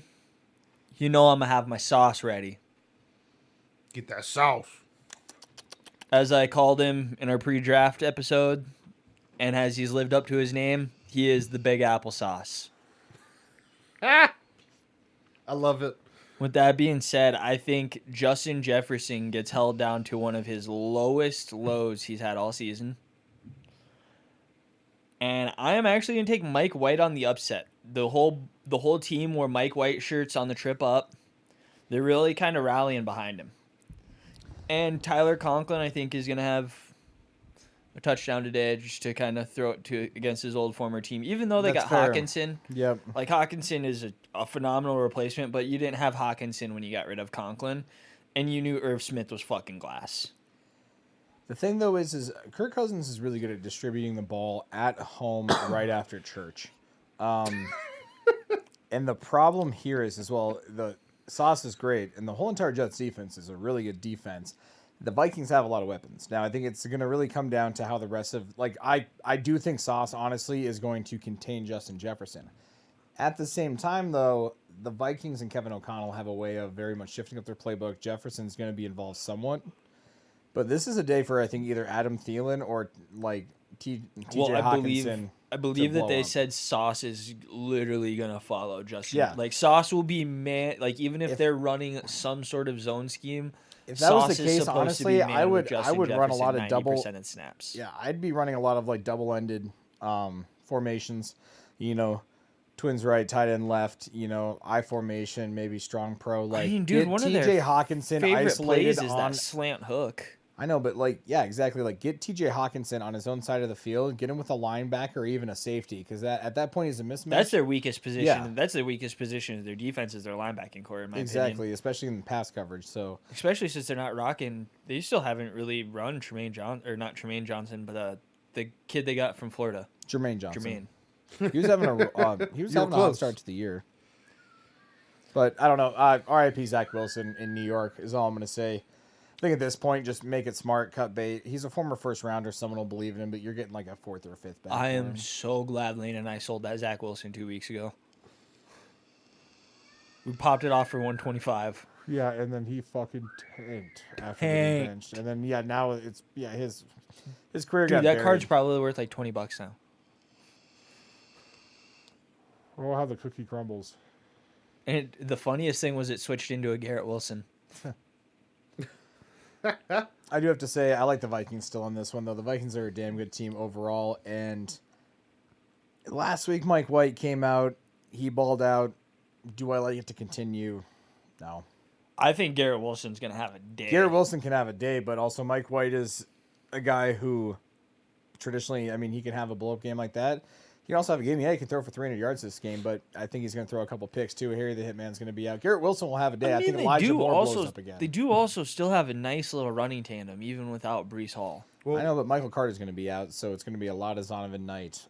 I'm going to have my sauce ready. Get that sauce. As I called him in our pre-draft episode, and as he's lived up to his name, he is the Big Applesauce. I love it. With that being said, I think Justin Jefferson gets held down to one of his lowest lows he's had all season. And I am actually going to take Mike White on the upset. The whole team wore Mike White shirts on the trip up. They're really kind of rallying behind him. And Tyler Conklin, I think, is going to have a touchdown today just to kind of throw it against his old former team. Even though they That's got fair. Hawkinson. Yep. Hawkinson is a phenomenal replacement, but you didn't have Hawkinson when you got rid of Conklin. And you knew Irv Smith was fucking glass. The thing, though, is Kirk Cousins is really good at distributing the ball at home right after church. And the problem here is, as well, the Sauce is great, and the whole entire Jets defense is a really good defense. The Vikings have a lot of weapons. Now, I think it's going to really come down to how the rest of... I do think Sauce, honestly, is going to contain Justin Jefferson. At the same time, though, the Vikings and Kevin O'Connell have a way of very much shifting up their playbook. Jefferson's going to be involved somewhat. But this is a day for, I think, either Adam Thielen or, TJ Hawkinson. I believe that blow they up. said Sauce is literally going to follow Justin. Yeah. Sauce will be even if they're running some sort of zone scheme, If that was Sauce the is case, supposed to honestly, be I man with would Justin run a lot of Jefferson double 90% of snaps. Yeah, I'd be running a lot of double-ended formations. Twins right, tight end left. I formation, maybe strong pro. Dude, get one of TJ their Hawkinson favorite isolated plays is on. that slant hook. I know, but yeah, exactly. Get TJ Hawkinson on his own side of the field, get him with a linebacker or even a safety, because at that point he's a mismatch. That's their weakest position. Yeah. That's their weakest position of their defense is their linebacking core, in my exactly, opinion. especially in pass coverage. So Especially since they're not rocking. They still haven't really run not Tremaine Johnson, but the kid they got from Florida. Jermaine Johnson. Jermaine. He was having a hot close. start to the year. But I don't know. R.I.P. Zach Wilson in New York is all I'm going to say. think at this point, just make it smart, cut bait. He's a former first rounder. Someone will believe in him, but you're getting like a 4th or 5th back. I for am him. so glad Lane and I sold that Zach Wilson 2 weeks ago. We popped it off for 125. Yeah, and then he fucking tanked after getting benched. And then now it's his career got Dude, that buried. card's probably worth like $20 now. Oh, how the cookie crumbles. And the funniest thing was it switched into a Garrett Wilson. I do have to say, I like the Vikings still on this one, though. The Vikings are a damn good team overall. And last week, Mike White came out. He balled out. Do I like it to continue? No. I think Garrett Wilson's going to have a day. Garrett Wilson can have a day, but also Mike White is a guy who traditionally, I mean, he can have a blow-up game like that. He can also have a game. Yeah, he can throw for 300 yards this game, but I think he's going to throw a couple picks too. Harry the Hitman's going to be out. Garrett Wilson will have a day. I think Elijah Moore blows up again. They do also still have a nice little running tandem, even without Breece Hall. Well, I know, but Michael Carter's going to be out, so it's going to be a lot of Zonovan Knight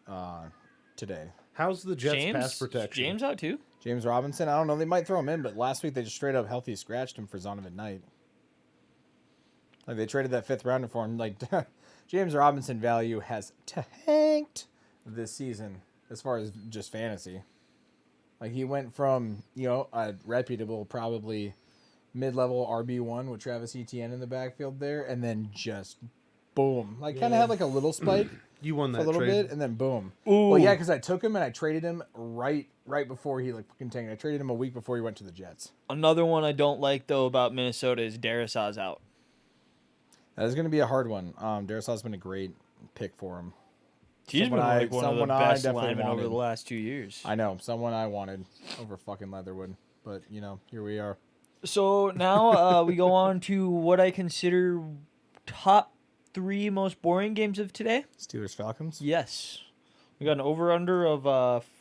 today. how's the Jets pass protection? James out too? James Robinson, I don't know. They might throw him in, but last week they just straight up healthy scratched him for Zonovan Knight. Like they traded that 5th rounder for him. Like James Robinson value has tanked this season as far as just fantasy. Like he went from, a reputable, probably mid-level RB1 with Travis Etienne in the backfield there, and then just boom. Like kind of had like a little spike. You won For that a little trade. bit, and then boom. Ooh. Well, yeah, because I took him and I traded him right before he fucking tanked. I traded him a week before he went to the Jets. Another one I don't like, though, about Minnesota is Darrisaw's out. That is going to be a hard one. Darrisaw's been a great pick for him. He's been Someone like one of the someone I best definitely linemen over wanted. the last 2 years. I know, someone I wanted over fucking Leatherwood. But, here we are. So now we go on to what I consider top 3 most boring games of today. Steelers-Falcons? Yes. We got an over-under of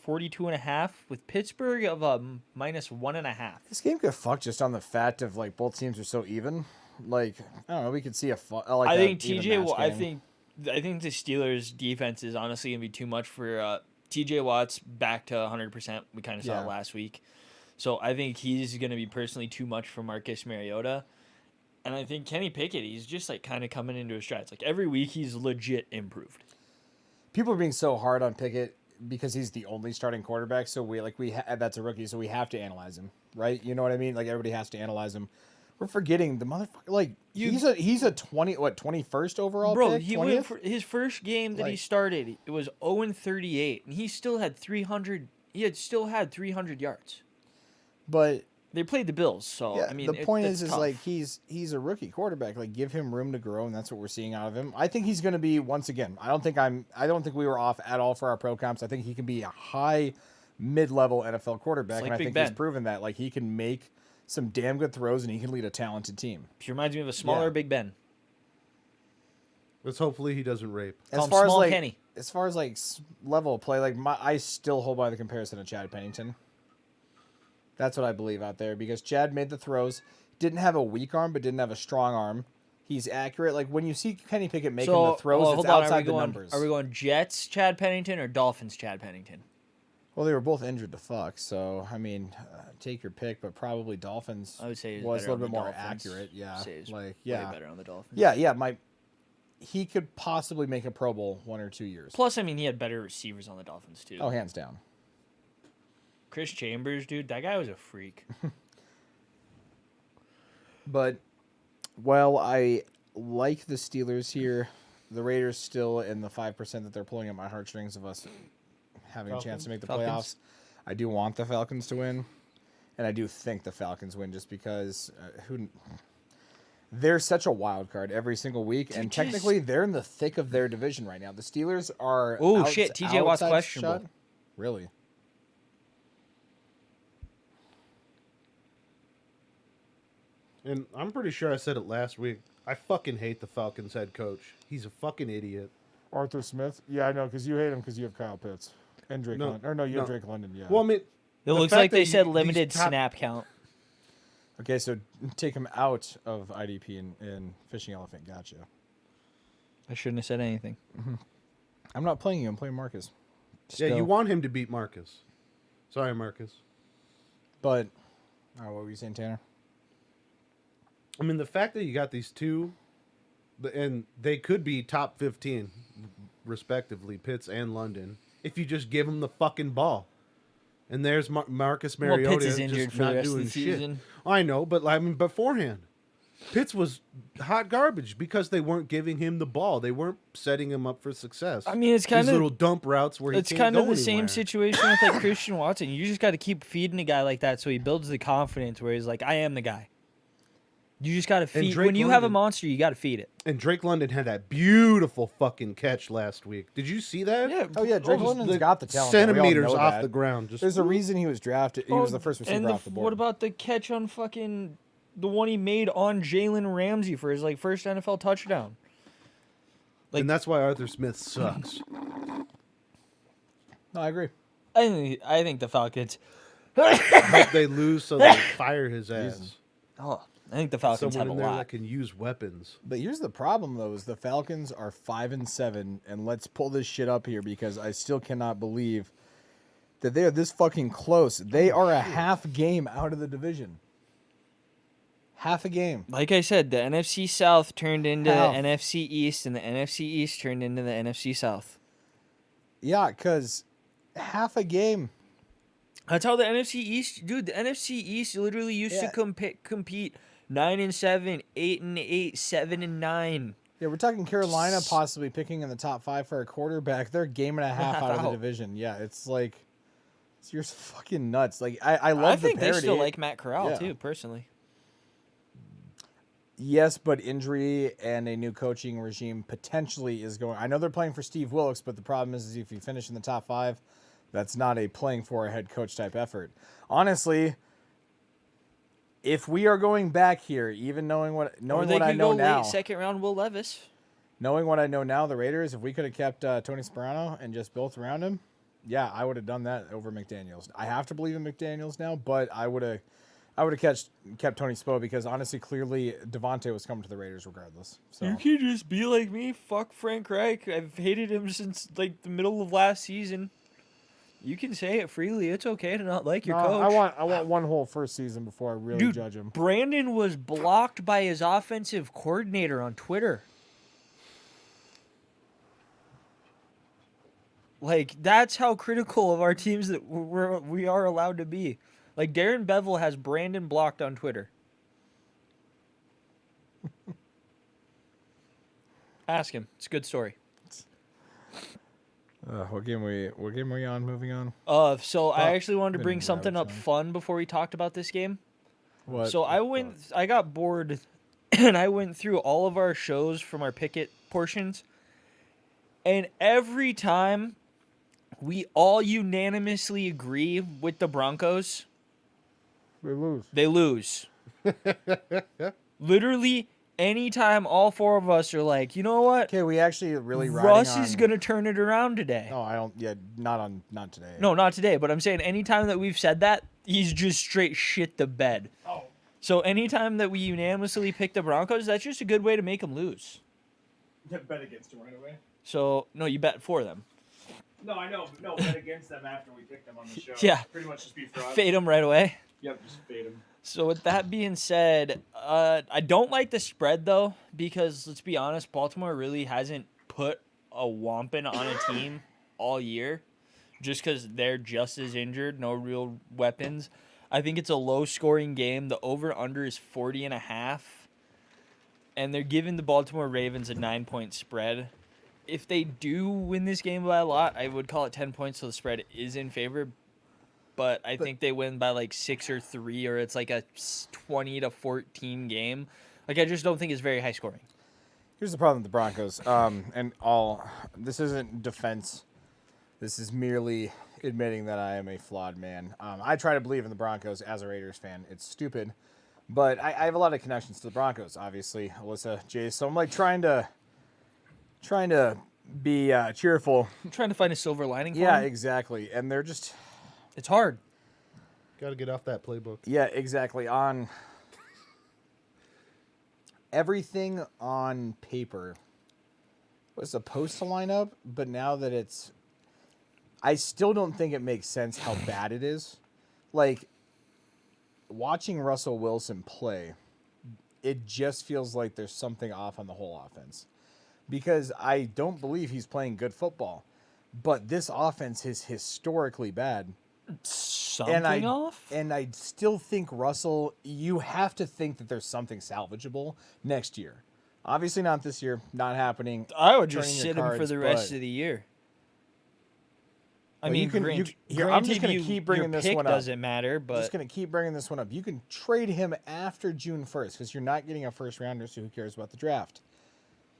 42.5 with Pittsburgh of -1.5. This game could fuck just on the fact of, like, both teams are so even. Like, I don't know, we could see I think I think the Steelers' defense is honestly going to be too much for TJ Watt's back to 100%. We kind of saw it last week. So I think he's going to be personally too much for Marcus Mariota. And I think Kenny Pickett, he's just like kind of coming into his strides. Like every week he's legit improved. People are being so hard on Pickett because he's the only starting quarterback. So that's a rookie. So we have to analyze him, right? You know what I mean? Like everybody has to analyze him. We're forgetting the motherfucker. Like he's a 21st overall Bro, pick. he 20th? went for his first game that he Like- started. It was 0-38, and he still had 300. He had still had 300 yards. But They played the Bills, so yeah, I mean, the point it's is tough. like he's a rookie quarterback. Like give him room to grow, and that's what we're seeing out of him. I think he's going to be once again. I don't think we were off at all for our pro comps. I think he can be a high, mid-level NFL quarterback, It's like and I Big think Ben. he's proven that. Like he can make some damn good throws, and he can lead a talented team. He reminds me of a smaller Yeah. Big Ben. Let's hopefully he doesn't rape. Call him Small like Kenny. as far as like level of play, like I still hold by the comparison to Chad Pennington. That's what I believe out there because Chad made the throws, didn't have a weak arm, but didn't have a strong arm. He's accurate. Like when you see Kenny Pickett making the throws, it's outside the numbers. Are we going Jets Chad Pennington or Dolphins Chad Pennington? Well, they were both injured to fuck, so I mean, take your pick, but probably Dolphins. I would say he's was a better little on bit the more Dolphins. accurate. Yeah, I'd say he's like way yeah, better on the Dolphins. yeah. He could possibly make a Pro Bowl 1 or 2 years. Plus, I mean, he had better receivers on the Dolphins too. Oh, hands down. Chris Chambers, dude, that guy was a freak. But while I like the Steelers here, the Raiders still in the 5% that they're pulling at my heartstrings of us having a chance to make the Falcons? playoffs. I do want the Falcons to win, and I do think the Falcons win just because they're such a wild card every single week, and technically they're in the thick of their division right now. The Steelers are Oh, shit, TJ Watt's outside questionable. shot. Really? And I'm pretty sure I said it last week. I fucking hate the Falcons head coach. He's a fucking idiot. Arthur Smith? Yeah, I know, because you hate him because you have Kyle Pitts. And Drake No, London. Or no, you have no. Drake London, yeah. Well, I mean, It the looks fact like they that said these limited top- snap count. Okay, so take him out of IDP and Fishing Elephant. Gotcha. I shouldn't have said anything. I'm not playing you. I'm playing Marcus. Yeah, you want him to beat Marcus. Sorry, Marcus. But, what were you saying, Tanner? I mean, the fact that you got these two, and they could be top 15, respectively, Pitts and London, if you just give them the fucking ball. And there's Marcus Mariota Pitts is injured just for the not rest of doing the shit. season. I know, but I mean, beforehand, Pitts was hot garbage because they weren't giving him the ball. They weren't setting him up for success. I mean, it's kind These of little dump routes where it's he kind can't go of the anywhere. same situation with like Christian Watson. You just got to keep feeding a guy like that so he builds the confidence where he's like, I am the guy. You just got to feed. Drake When you have a London- monster, you got to feed it. And Drake London had that beautiful fucking catch last week. Did you see that? Yeah. Oh yeah, Drake Just London's like got the talent. We all centimeters know off that. the ground. Just There's a reason he was drafted. He was the first receiver and off the board. What about the catch on fucking the one he made on Jalen Ramsey for his like first NFL touchdown? and that's why Arthur Smith sucks. No, I agree. I think the Falcons. Hope they lose so they fire his ass. Oh, I think the Falcons Someone have a in there lot. that can use weapons. But here's the problem, though, is the Falcons are 5-7, and let's pull this shit up here because I still cannot believe that they are this fucking close. They are a half game out of the division. Half a game. Like I said, the NFC South turned into Half. the NFC East, and the NFC East turned into the NFC South. Yeah, because half a game. That's how the NFC East, dude. The NFC East literally used Yeah. to compete 9-7, 8-8, 7-9. Yeah, we're talking Carolina possibly picking in the top 5 for a quarterback. They're a game and a half out of the out. division. Yeah, it's like, you're fucking nuts. Like, I love the think parody. they still like Matt Corral Yeah. too, personally. Yes, but injury and a new coaching regime potentially is going. I know they're playing for Steve Wilkes, but the problem is if you finish in the top 5, that's not a playing for a head coach type effort. Honestly, if we are going back here, even knowing what I know now, late second round Will Levis. knowing what I know now, the Raiders, if we could have kept Tony Sparano and just built around him, yeah, I would have done that over McDaniels. I have to believe in McDaniels now, but I would have kept Tony Spo because honestly, clearly Devontae was coming to the Raiders regardless. So You can just be like me. Fuck Frank Reich. I've hated him since like the middle of last season. You can say it freely. It's okay to not like your No, coach. I want one whole first season before I really Dude, judge him. Brandon was blocked by his offensive coordinator on Twitter. Like, that's how critical of our teams that we are allowed to be. Like, Darren Bevel has Brandon blocked on Twitter. Ask him. It's a good story. what game are we on? Moving on. So I actually wanted to been bring something up routes, man. fun before we talked about this game. What? So I got bored and I went through all of our shows from our Pickett portions. And every time we all unanimously agree with the Broncos, They lose. they lose. Literally, anytime all four of us are like, you know what? Okay, we actually really riding Russ on... is going to turn it around today. No, I don't. Yeah, not today. No, not today, but I'm saying anytime that we've said that, he's just straight shit the bed. Oh. So anytime that we unanimously pick the Broncos, that's just a good way to make them lose. Bet against him right away. So, no, you bet for them. No, I know. No, bet against them after we pick them on the show. Yeah. Pretty much just be fraud. Fade them right away. Yep, just fade them. So with that being said, I don't like the spread, though, because let's be honest, Baltimore really hasn't put a whomping on a team all year just because they're just as injured, no real weapons. I think it's a low-scoring game. The over-under is 40.5, and they're giving the Baltimore Ravens a 9-point spread. If they do win this game by a lot, I would call it 10 points, so the spread is in favor. But I think they win by like 6 or 3, or it's like a 20-14 game. Like, I just don't think it's very high scoring. Here's the problem with the Broncos. This isn't defense. This is merely admitting that I am a flawed man. I try to believe in the Broncos as a Raiders fan. It's stupid, but I have a lot of connections to the Broncos. Obviously, Alyssa, Jay. So I'm like trying to be cheerful. I'm trying to find a silver lining for Yeah, them. exactly. And they're just It's hard. Got to get off that playbook. yeah, exactly. On everything on paper was supposed to line up, but now that it's I still don't think it makes sense how bad it is. Like, watching Russell Wilson play, it just feels like there's something off on the whole offense. Because I don't believe he's playing good football. But this offense is historically bad. Something off? And I still think, Russell, you have to think that there's something salvageable next year. Obviously not this year. Not happening. I would just Turning your sit him for cards, the rest but- of the year. I Well, mean, you can- you- granted, here, I'm just gonna keep bringing your this pick one up. doesn't matter, I'm but just going to keep bringing this one up. You can trade him after June 1st because you're not getting a first rounder, so who cares about the draft?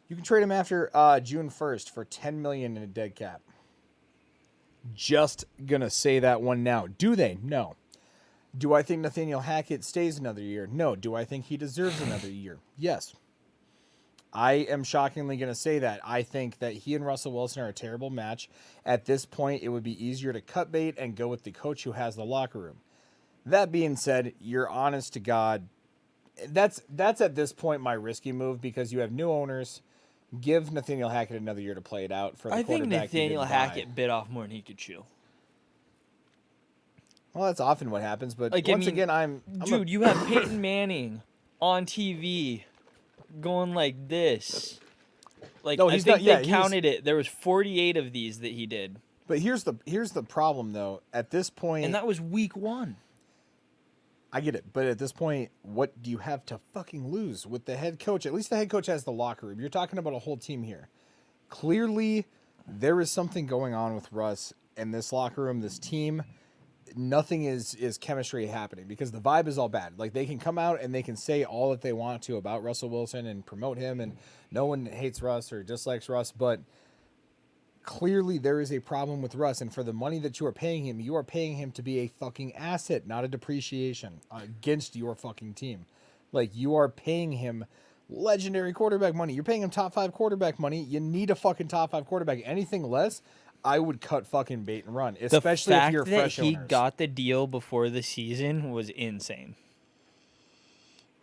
You can trade him after June 1st for $10 million in a dead cap. Just going to say that one now. Do they? No. Do I think Nathaniel Hackett stays another year? No. Do I think he deserves another year? Yes. I am shockingly going to say that. I think that he and Russell Wilson are a terrible match. At this point, it would be easier to cut bait and go with the coach who has the locker room. That being said, you're honest to God. That's at this point my risky move because you have new owners. Give Nathaniel Hackett another year to play it out for the I think quarterback you Nathaniel didn't buy. Hackett bit off more than he could chew. Well, that's often what happens, but Like, I once mean, again, I'm Dude, you have Peyton Manning on TV going like this. Like, No, I he's think not- yeah, they he's- counted it. There was 48 of these that he did. But here's the problem though. At this point, And that was week 1. I get it, but at this point, what do you have to fucking lose with the head coach? At least the head coach has the locker room. You're talking about a whole team here. Clearly, there is something going on with Russ and this locker room, this team. Nothing is chemistry happening because the vibe is all bad. Like, they can come out and they can say all that they want to about Russell Wilson and promote him, and no one hates Russ or dislikes Russ, but clearly there is a problem with Russ, and for the money that you are paying him to be a fucking asset, not a depreciation against your fucking team. Like, you are paying him legendary quarterback money. You're paying him top 5 quarterback money. You need a fucking top 5 quarterback. Anything less, I would cut fucking bait and run, especially if you're the fact fresh that he owners. got the deal before the season was insane.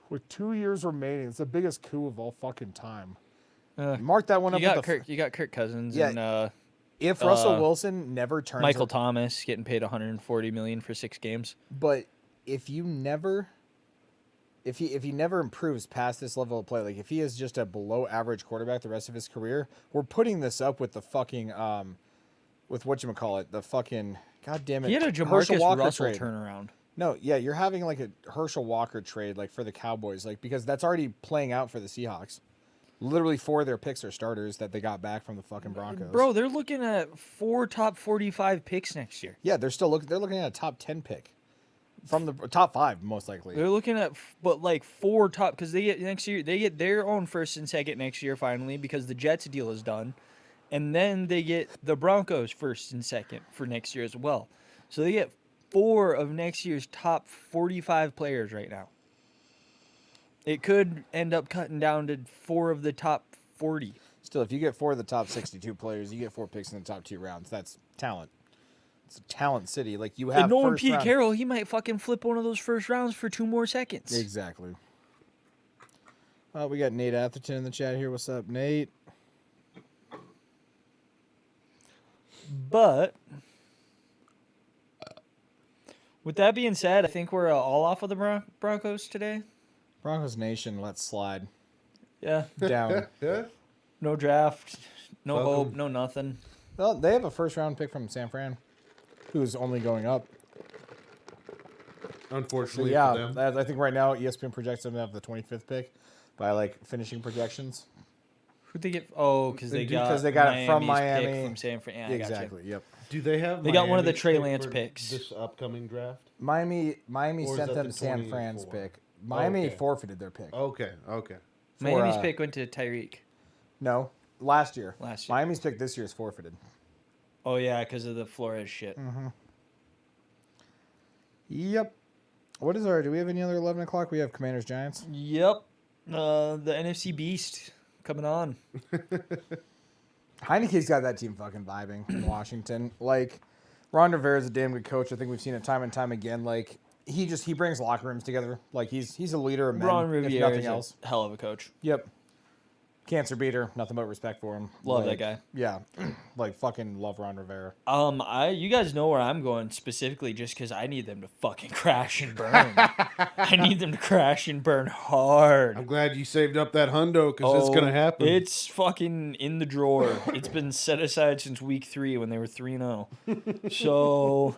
With 2 years remaining, it's the biggest coup of all fucking time. Mark that one up. You with got the Kirk. You got Kirk Cousins Yeah, and if Russell Wilson never turns Michael Thomas getting paid $140 million for 6 games. But if you never, if he never improves past this level of play, like if he is just a below average quarterback the rest of his career, we're putting this up with the fucking with whatchamacallit, the fucking goddamn it. He had a Herschel Jamarcus Walker Russell trade. turnaround. No, yeah, you're having like a Herschel Walker trade like for the Cowboys, like because that's already playing out for the Seahawks. Literally 4 of their picks are starters that they got back from the fucking Broncos. Bro, they're looking at 4 top 45 picks next year. Yeah, they're looking at a top 10 pick. From the top 5, most likely. They're looking at, but like 4 top, because they get next year, they get their own first and second next year finally because the Jets deal is done. And then they get the Broncos first and second for next year as well. So they get 4 of next year's top 45 players right now. It could end up cutting down to 4 of the top 40. Still, if you get 4 of the top 62 players, you get 4 picks in the top 2 rounds. That's talent. It's a talent city. Like you have. And knowing first Pete round- Carroll, he might fucking flip one of those first rounds for 2 more seconds. Exactly. We got Nate Atherton in the chat here. What's up, Nate? But with that being said, I think we're all off of the Broncos today. Broncos Nation, let's slide Yeah. down. No draft, no Fuck hope, 'em. no nothing. Well, they have a first round pick from San Fran, who's only going up. So Unfortunately yeah, for them. I think right now ESPN projects them to have the 25th pick by like finishing projections. Who'd they get? Oh, because they got it from Miami's pick Miami. from San Fran. Yeah, I gotcha. Exactly. Yep. Do they have? They got one of the Miami's Trey pick Lance for picks. This upcoming draft. Miami Or is sent that them the San Fran's 24? pick. Miami okay. forfeited their pick. Okay. Miami's for, pick went to Tyreek. No, last year. Last year. Miami's pick this year is forfeited. Oh yeah, because of the Flores shit. Yep. What is our? Do we have any other 11 o'clock? We have Commanders Giants. Yep. The NFC Beast coming on. Heineke's got that team fucking vibing in Washington. Like, Ron Rivera's a damn good coach. I think we've seen it time and time again. Like, he brings locker rooms together. Like, he's a leader of men, Ron if Rivera nothing is else. a hell of a coach. Yep. Cancer beater. Nothing but respect for him. Love that guy. Yeah. Like, fucking love Ron Rivera. You guys know where I'm going specifically just because I need them to fucking crash and burn. I need them to crash and burn hard. I'm glad you saved up that hundo because it's gonna happen. It's fucking in the drawer. It's been set aside since week 3 when they were 3-0. So,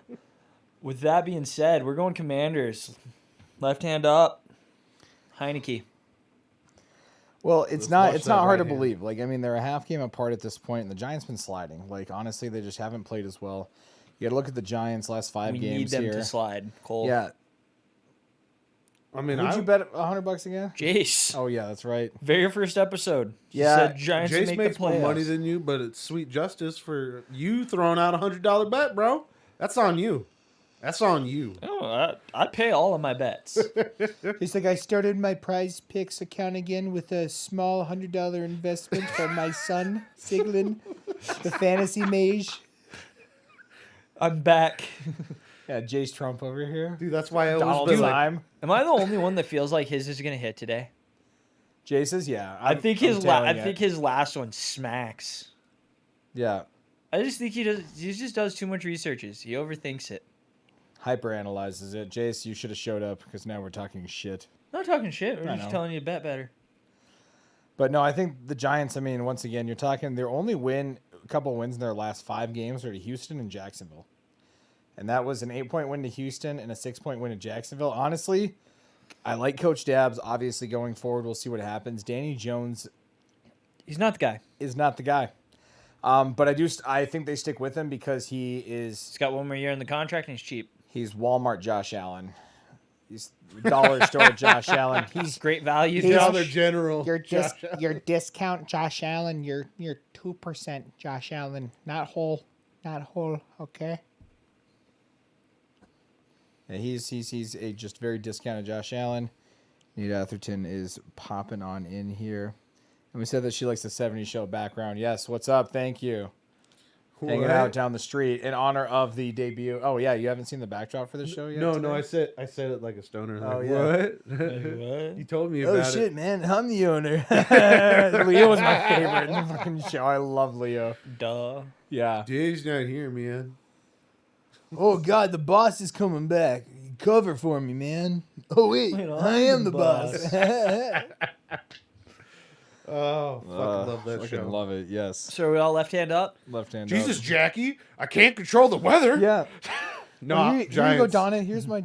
with that being said, we're going Commanders. Left hand up. Heineke. Well, it's Let's watch not that hard to right hand. believe. Like, I mean, they're a half game apart at this point, and the Giants been sliding. Like, honestly, they just haven't played as well. You got to look at the Giants' last 5 We games need them here. to slide, Cole. Yeah. I mean, Would you bet $100 again? Jace. Oh yeah, that's right. Very first episode. He Yeah, said Giants Jace make makes the more playoffs. money than you, but it's sweet justice for you throwing out $100 bet, bro. That's on you. That's on you. Oh, I pay all of my bets. It's like I started my Prize Picks account again with a small $100 investment from my son, Siglin, the fantasy mage. I'm back. Yeah, Jace Trump over here. Dude, that's why I always Donald been like, Syme. Am I the only one that feels like his is gonna hit today? Jace's, yeah. I think his tailing it. his last one smacks. Yeah, I just think he just does too much researches. He overthinks it. hyper analyzes it. Jace, you should have showed up because now we're talking shit. I'm not talking shit. We're I just know. telling you to bet better. But no, I think the Giants. I mean, once again, you're talking their only couple wins in their last 5 games are to Houston and Jacksonville, and that was an 8-point win to Houston and a 6-point win to Jacksonville. Honestly, I like Coach Dabbs. Obviously, going forward, we'll see what happens. Danny Jones He's not the guy. is not the guy, but I think they stick with him because He's got one more year in the contract and he's cheap. he's Walmart Josh Allen. He's dollar store Josh Allen. He's great value. He's- Dollar General. Your Josh your discount Josh Allen, your 2% Josh Allen, not whole, okay? Yeah, he's a just very discounted Josh Allen. Nate Atherton is popping on in here. And we said that she likes the 70s show background. Yes, what's up? Thank you. Hanging What? out down the street in honor of the debut. Oh yeah, you haven't seen the backdrop for the show yet? No, today? I said it like a stoner. Like, Oh, yeah. What? You told me Oh about shit, it. man! I'm the owner. Leo was my favorite in the fucking show. I love Leo. Duh. Yeah. Dave's not here, man. Oh god, the boss is coming back. Cover for me, man. Oh wait, Wait, I am the boss. Oh, fucking love that Fucking show. love it. Yes. So are we all left hand up? Left hand. Jesus, Jackie, I can't control the weather. Yeah. No, Here you go, Giants. Donna. Here's my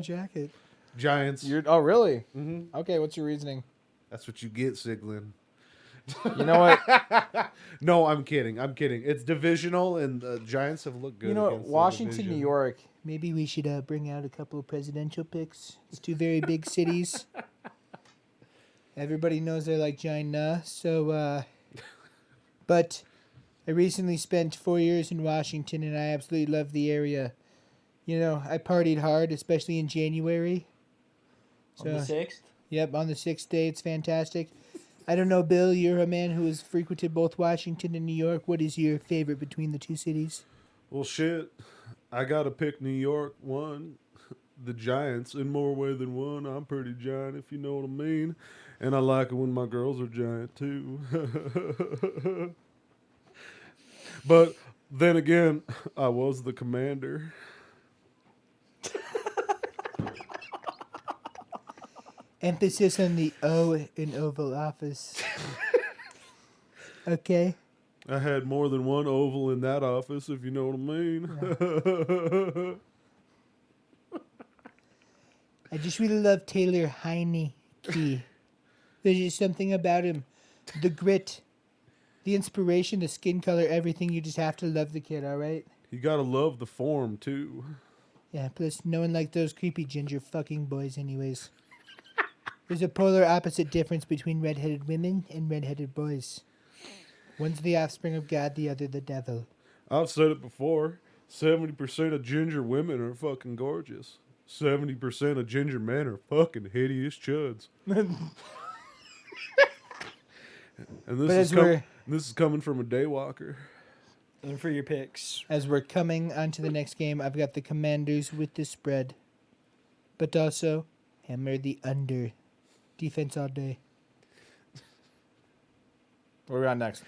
jacket. Giants. Oh really? Mm-hmm. Okay. What's your reasoning? That's what you get, Siglin. You know what? No, I'm kidding. It's divisional, and the Giants have looked good. You know what? against the Washington, division. New York. Maybe we should bring out a couple of presidential picks. It's 2 very big cities. Everybody knows they're like China, so. But I recently spent 4 years in Washington, and I absolutely love the area. You know, I partied hard, especially in January. On the 6th? Yep, on the 6th day, it's fantastic. I don't know, Bill, you're a man who has frequented both Washington and New York. What is your favorite between the 2 cities? Well, shit. I gotta pick New York. One, the Giants in more way than one. I'm pretty giant, if you know what I mean. And I like it when my girls are giant too. But then again, I was the commander. Emphasis on the O in Oval Office. Okay. I had more than one oval in that office, if you know what I mean. I just really love Taylor Heineke. There's just something about him. The grit, the inspiration, the skin color, everything. You just have to love the kid, all right? You gotta love the form too. Yeah, plus no one like those creepy ginger fucking boys anyways. There's a polar opposite difference between redheaded women and redheaded boys. One's the offspring of God, the other the devil. I've said it before. 70% of ginger women are fucking gorgeous. 70% of ginger men are fucking hideous chuds. And this is coming from a daywalker. And for your picks. As we're coming on to the next game, I've got the Commanders with the spread. But also, hammer the under. Defense all day. What are we on next?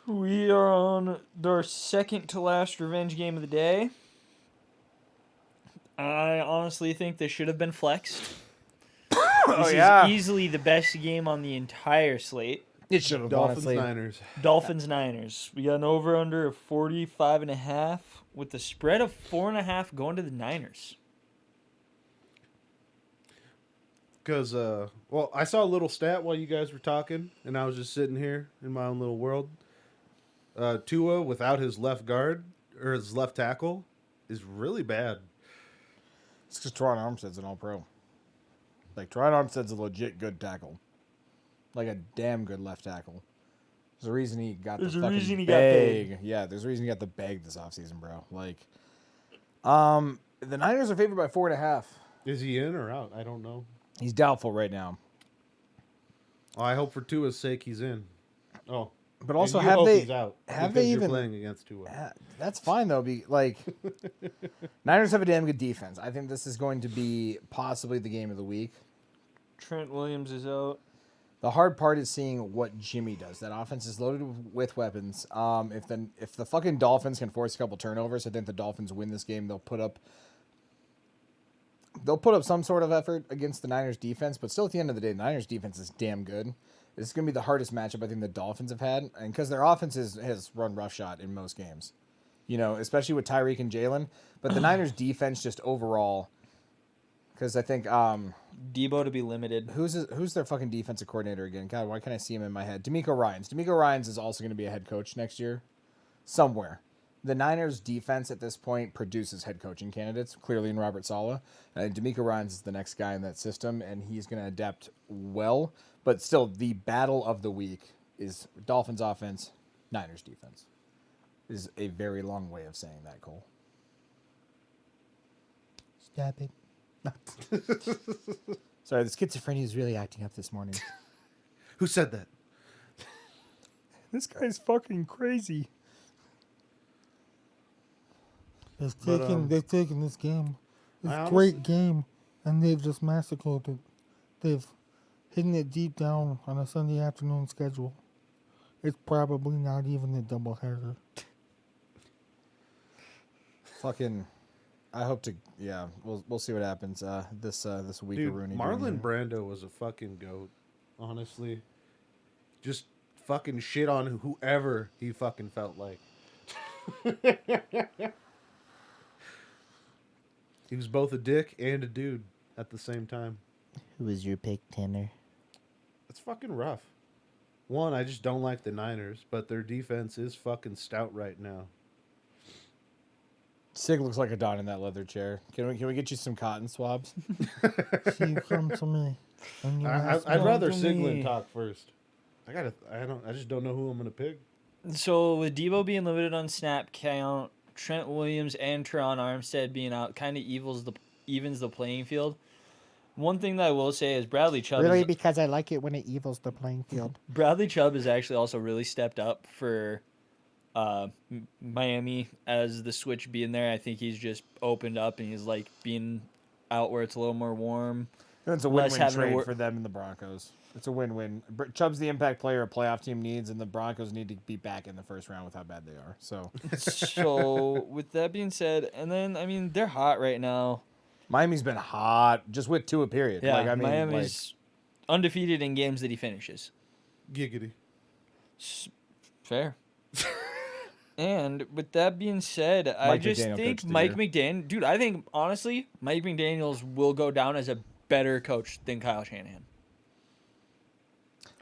We are on our second to last revenge game of the day. I honestly think this should have been flexed. This is easily the best game on the entire slate. It should have, Dolphins honestly. Niners. Dolphins Niners. We got an over under of 45.5 with the spread of 4.5 going to the Niners. Because, well, I saw a little stat while you guys were talking, and I was just sitting here in my own little world. Tua, without his left guard, or his left tackle, is really bad. It's because Teron Armstead's an all-pro. Like, Teron Armstead's a legit good tackle. Like a damn good left tackle. There's a reason he got There's the a fucking reason he bag. got paid. Yeah, there's a reason he got the bag this offseason, bro. Like, the Niners are favored by 4.5. Is he in or out? I don't know. He's doubtful right now. Well, I hope for Tua's sake he's in. Oh. But also, and you have hope they he's out have because they you're even playing against Tua? That's fine though. Niners have a damn good defense. I think this is going to be possibly the game of the week. Trent Williams is out. The hard part is seeing what Jimmy does. That offense is loaded with weapons. If the fucking Dolphins can force a couple turnovers, I think the Dolphins win this game. They'll put up some sort of effort against the Niners defense, but still at the end of the day, the Niners defense is damn good. This is going to be the hardest matchup I think the Dolphins have had, and because their offense has run roughshod in most games, especially with Tyreek and Jalen. But the Niners defense just overall, because I think Debo to be limited. who's their fucking defensive coordinator again? God, why can't I see him in my head? D'Amico Ryans. D'Amico Ryans is also going to be a head coach next year, somewhere. The Niners defense at this point produces head coaching candidates, clearly in Robert Saleh. D'Amico Ryans is the next guy in that system, and he's going to adapt well. But still, the battle of the week is Dolphins offense, Niners defense. Is a very long way of saying that, Cole. Stop it. Sorry, the schizophrenia is really acting up this morning. Who said that? This guy's fucking crazy. They've taken this game. It's I a great game, and they've just massacred it. They've hidden it deep down on a Sunday afternoon schedule. It's probably not even a doubleheader. Fucking, I hope to. Yeah, we'll see what happens. This week Dude, of Rooney. Marlon Brando was a fucking goat. Honestly, just fucking shit on whoever he fucking felt like. He was both a dick and a dude at the same time. Who was your pick, Tanner? It's fucking rough. One, I just don't like the Niners, but their defense is fucking stout right now. Sig looks like a don in that leather chair. Can we get you some cotton swabs? So you come to me. And you ask I'd me. rather to Siglin me. talk first. I just don't know who I'm gonna pick. So with Debo being limited on snap count, Trent Williams and Teron Armstead being out kind of evens the playing field. One thing that I will say is Bradley Chubb. Really, because I like it when it evils the playing field. Bradley Chubb has actually also really stepped up for Miami as the switch being there. I think he's just opened up and he's like being out where it's a little more warm. It's a Less win-win having to trade for them and the Broncos. It's a win-win. Chubb's the impact player a playoff team needs, and the Broncos need to be back in the first round with how bad they are. So So with that being said, and then I mean they're hot right now. Miami's been hot just with Tua, period. Yeah, Miami's undefeated in games that he finishes. Giggity. Fair. And with that being said, I just McDaniel think coached the Mike year. McDaniel, dude, I think honestly, Mike McDaniels will go down as a better coach than Kyle Shanahan.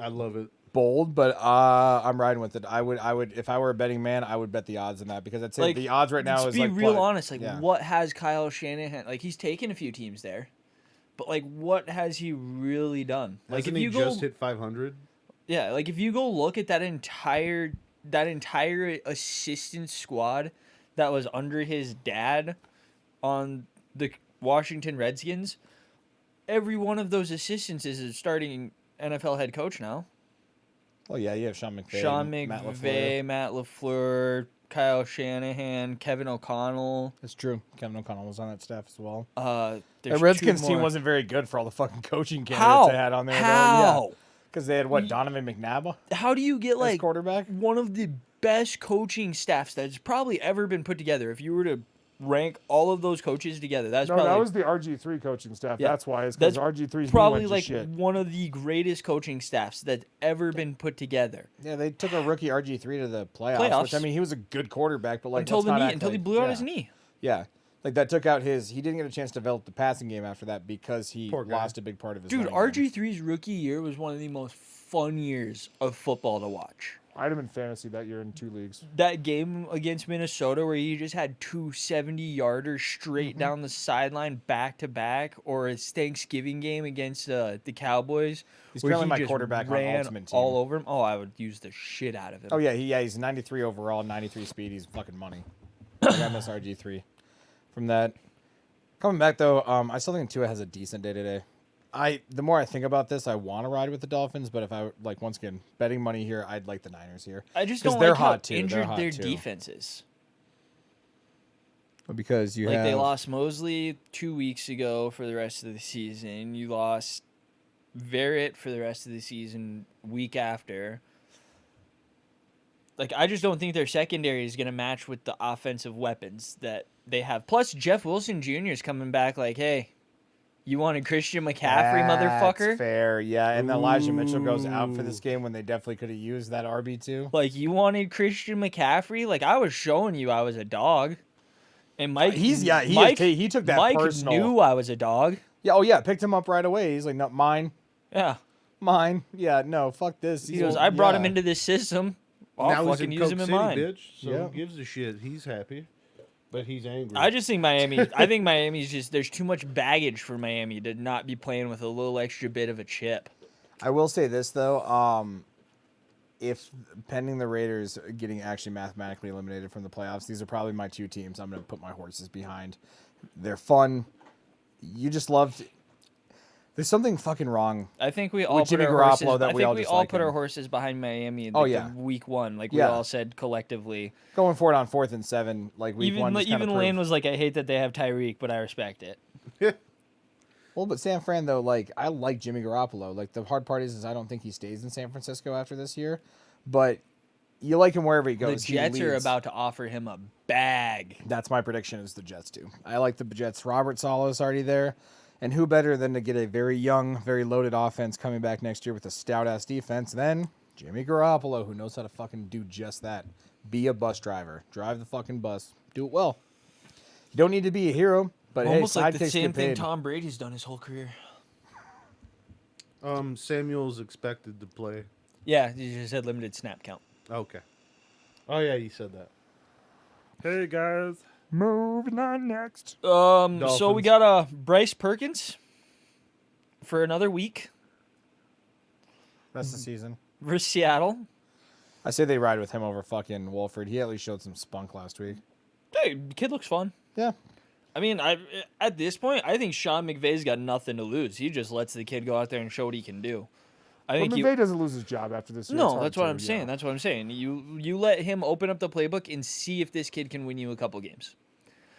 I love it. bold, but I'm riding with it. I would if I were a betting man, I would bet the odds on that because I'd say Like, the odds right now Let's is be like real what? honest. Like, Yeah. what has Kyle Shanahan? Like, he's taken a few teams there, but like, what has he really done? Like, Hasn't if he you go, just hit 500? yeah, like if you go look at that entire assistant squad that was under his dad on the Washington Redskins, every one of those assistants is a starting NFL head coach now. Well, yeah, you have Sean McVay, Sean Matt McVay, LaFleur. Matt LaFleur, Kyle Shanahan, Kevin O'Connell. That's true. Kevin O'Connell was on that staff as well. There's The Redskins two team more. wasn't very good for all the fucking coaching candidates How? they had on there. How? Though. Because they had what, Donovan McNabb How do you get as like quarterback? one of the best coaching staffs that's probably ever been put together? If you were to rank all of those coaches together, that's No, probably that was the RG3 coaching staff. Yeah. That's why. It's because That's RG3's probably went like to shit. one of the greatest coaching staffs that's ever been put together. Yeah, they took a rookie RG3 to the playoffs. Which, I mean, he was a good quarterback, but like until let's the not knee, act until he like- blew out yeah. his knee. Yeah. Like that took out his. He didn't get a chance to develop the passing game after that because he Poor guy. lost a big part of his. Dude, running game. RG3's rookie year was one of the most fun years of football to watch. I had him in fantasy that year in 2 leagues. That game against Minnesota where he just had two 70-yarders straight down the sideline back to back, or his Thanksgiving game against the Cowboys. He's where currently he my just quarterback on ran Ultimate Team. all over him. Oh, I would use the shit out of him. Oh yeah, he's 93 overall, 93 speed. He's fucking money. Like, I miss RG3. From that, coming back though, I still think Tua has a decent day today. The more I think about this, I want to ride with the Dolphins, but if I like once again betting money here, I'd like the Niners here. I just 'Cause don't they're like how hot too. They're injured hot their too. defense is. Because you Like have they lost Mosley 2 weeks ago for the rest of the season. You lost Verrett for the rest of the season week after. Like I just don't think their secondary is going to match with the offensive weapons that they have. Plus Jeff Wilson Jr. is coming back like, "Hey, you wanted Christian McCaffrey, motherfucker?" That's fair, yeah. And Elijah Mitchell goes out for this game when they definitely could have used that RB2. Like you wanted Christian McCaffrey? Like I was showing you I was a dog. And Mike He took that Mike personal. knew I was a dog. Yeah, oh yeah, picked him up right away. He's like, no, mine. Yeah. Yeah, no, fuck this. He goes, I brought him into this system. I'll now he's fucking in use Coke him in City, mine. bitch. So Yeah. who gives a shit? He's happy, but he's angry. I just think Miami's just, there's too much baggage for Miami to not be playing with a little extra bit of a chip. I will say this though, if pending the Raiders getting actually mathematically eliminated from the playoffs, these are probably my two teams I'm going to put my horses behind. They're fun. You just loved. There's something fucking wrong. I think we all put Jimmy our Garoppolo horses, that I we think all we just all like put our him. horses behind Miami in Oh, like, yeah. week one, like Yeah. we all said collectively. Going for it on 4th and 7, like week Even one. just kinda even Lane proved- was like, I hate that they have Tyreek, but I respect it. Well, but San Fran though, like I like Jimmy Garoppolo. Like the hard part is I don't think he stays in San Francisco after this year, but you like him wherever he goes. The He Jets are leads. about to offer him a bag. That's my prediction is the Jets too. I like the Jets. Robert Sala's already there. And who better than to get a very young, very loaded offense coming back next year with a stout-ass defense than Jimmy Garoppolo, who knows how to fucking do just that. Be a bus driver. Drive the fucking bus. Do it well. You don't need to be a hero, but Almost hey, like sidekicks the same get thing paid. Tom Brady's done his whole career. Samuel's expected to play. Yeah, you just said limited snap count. Okay. Oh yeah, you said that. Hey guys, moving on next. So we Dolphins. got Bryce Perkins for another week That's the season. versus Seattle. I say they ride with him over fucking Wolford. He at least showed some spunk last week. Hey, the kid looks fun. Yeah. I mean, at this point, I think Sean McVay's got nothing to lose. He just lets the kid go out there and show what he can do. I Well, think McVay doesn't lose his job after this year. It's No, hard that's what to, I'm saying. yeah. That's what I'm saying. You let him open up the playbook and see if this kid can win you a couple games.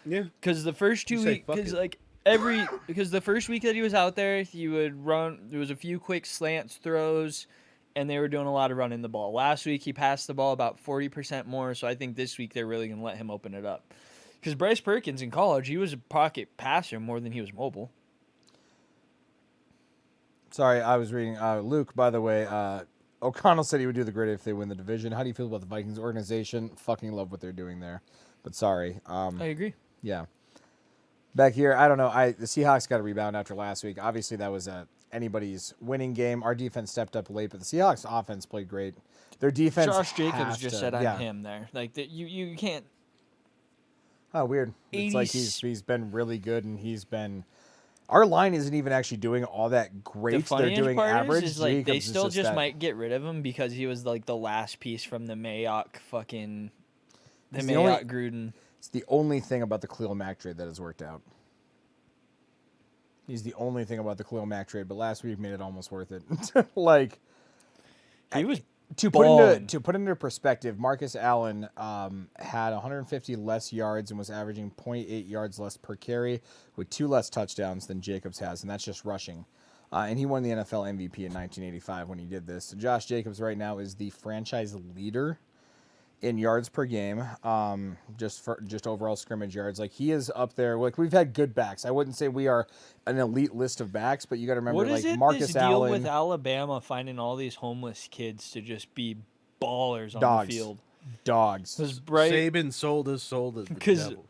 Yeah. Because the first 2 You say, weeks, "Fuck because it." because the first week that he was out there, he would run. There was a few quick slants throws, and they were doing a lot of running the ball. Last week he passed the ball about 40% more. So I think this week they're really gonna let him open it up. Because Bryce Perkins in college, he was a pocket passer more than he was mobile. Sorry, I was reading. Luke, by the way, O'Connell said he would do the great if they win the division. How do you feel about the Vikings organization? Fucking love what they're doing there. But sorry. I agree. Yeah. Back here, I don't know. The Seahawks got a rebound after last week. Obviously, that was anybody's winning game. Our defense stepped up late, but the Seahawks offense played great. Their defense. Josh Jacobs has just to- said I'm yeah. him there. Like you can't. Oh, weird. It's 80 like he's been really good, and he's been. Our line isn't even actually doing all that great. The They're funniest doing part average. is like they Jacobs is still just that- might get rid of him because he was like the last piece from the Mayock fucking He's the only- Mayock Gruden. It's the only thing about the Khalil Mack trade that has worked out. He's the only thing about the Khalil Mack trade, but last week made it almost worth it. Like He was to balling. put into perspective, Marcus Allen had 150 less yards and was averaging 0.8 yards less per carry with 2 less touchdowns than Jacobs has, and that's just rushing. And he won the NFL MVP in 1985 when he did this. So Josh Jacobs right now is the franchise leader in yards per game, just overall scrimmage yards. Like, he is up there. Like, we've had good backs. I wouldn't say we are an elite list of backs, but you got to remember, What is like it, Marcus this deal Allen, with Alabama finding all these homeless kids to just be ballers on Dogs. the field? dogs. Because right, Saban sold his soul to the 'Cause- devil.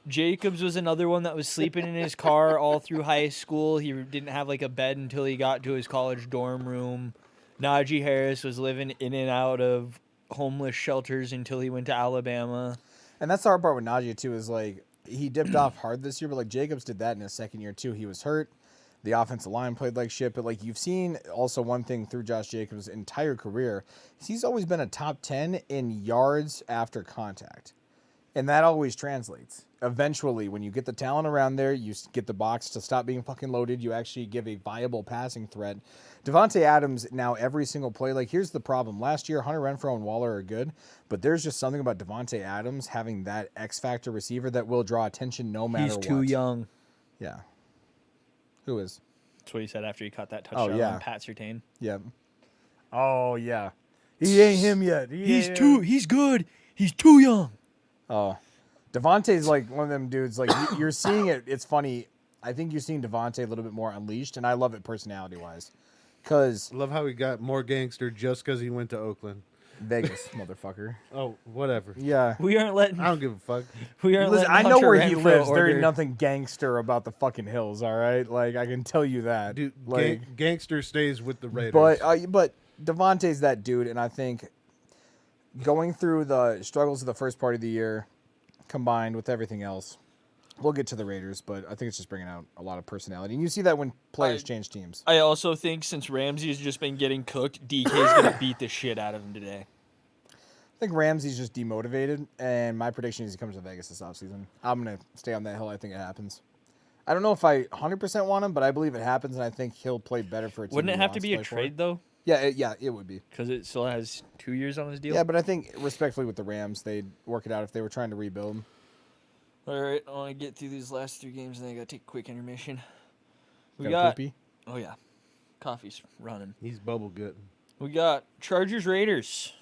Jacobs was another one that was sleeping in his car all through high school. He didn't have like a bed until he got to his college dorm room. Najee Harris was living in and out of homeless shelters until he went to Alabama. And that's the hard part with Najee, too, is, like, he dipped off hard this year, but, like, Jacobs did that in his second year, too. He was hurt. The offensive line played like shit. But, like, you've seen also one thing through Josh Jacobs' entire career is he's always been a top 10 in yards after contact. And that always translates. Eventually, when you get the talent around there, you get the box to stop being fucking loaded. You actually give a viable passing threat. Devontae Adams, now every single play, like, here's the problem. Last year, Hunter Renfrow and Waller are good, but there's just something about Devontae Adams having that X-factor receiver that will draw attention no matter what. He's too young. Yeah. Who is? That's what he said after he caught that touchdown yeah. on Pat Surtain. Yep. Oh, yeah. He ain't him yet. He's good. He's too young. Oh. Devontae's like one of them dudes, like, you're seeing it. It's funny. I think you're seeing Devontae a little bit more unleashed, and I love it personality-wise. Because I love how he got more gangster just because he went to Oakland. Vegas, motherfucker. Oh, whatever. Yeah. We aren't letting. I don't give a fuck. We aren't Listen, letting I know Hunter where he Renfrow lives. There order- ain't nothing gangster about the fucking hills, all right? Like, I can tell you that. Dude, like, gangster stays with the Raiders. but Devontae's that dude, and I think going through the struggles of the first part of the year, combined with everything else, we'll get to the Raiders, but I think it's just bringing out a lot of personality. And you see that when players change teams. I also think since Ramsey's just been getting cooked, DK's gonna beat the shit out of him today. I think Ramsey's just demotivated, and my prediction is he comes to Vegas this offseason. I'm going to stay on that hill. I think it happens. I don't know if I 100% want him, but I believe it happens, and I think he'll play better for a team. Wouldn't it he have to wants be a play for. trade though? Yeah, it would be. Because it still has 2 years on his deal. Yeah, but I think respectfully with the Rams, they'd work it out if they were trying to rebuild. All right, I want to get through these last 3 games, and then I got to take a quick intermission. We Got a got. poopy? Oh yeah, coffee's running. He's bubble gutting. We got Chargers Raiders.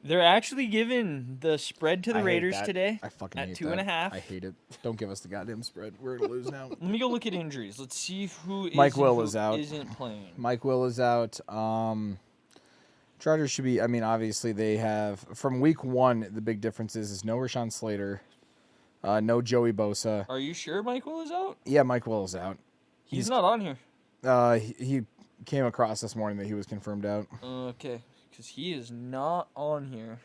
They're actually giving the spread to the I hate Raiders that. today I fucking at hate 2.5. that. I hate it. Don't give us the goddamn spread. We're going to lose now. Let me go look at injuries. Let's see who is Mike and Will who is out. isn't playing. Mike Will is out. Chargers should be. I mean, obviously they have from week 1. The big difference is no Rashawn Slater, no Joey Bosa. Are you sure Mike Will is out? Yeah, Mike Will is out. He's not on here. He came across this morning that he was confirmed out. Okay, because he is not on here.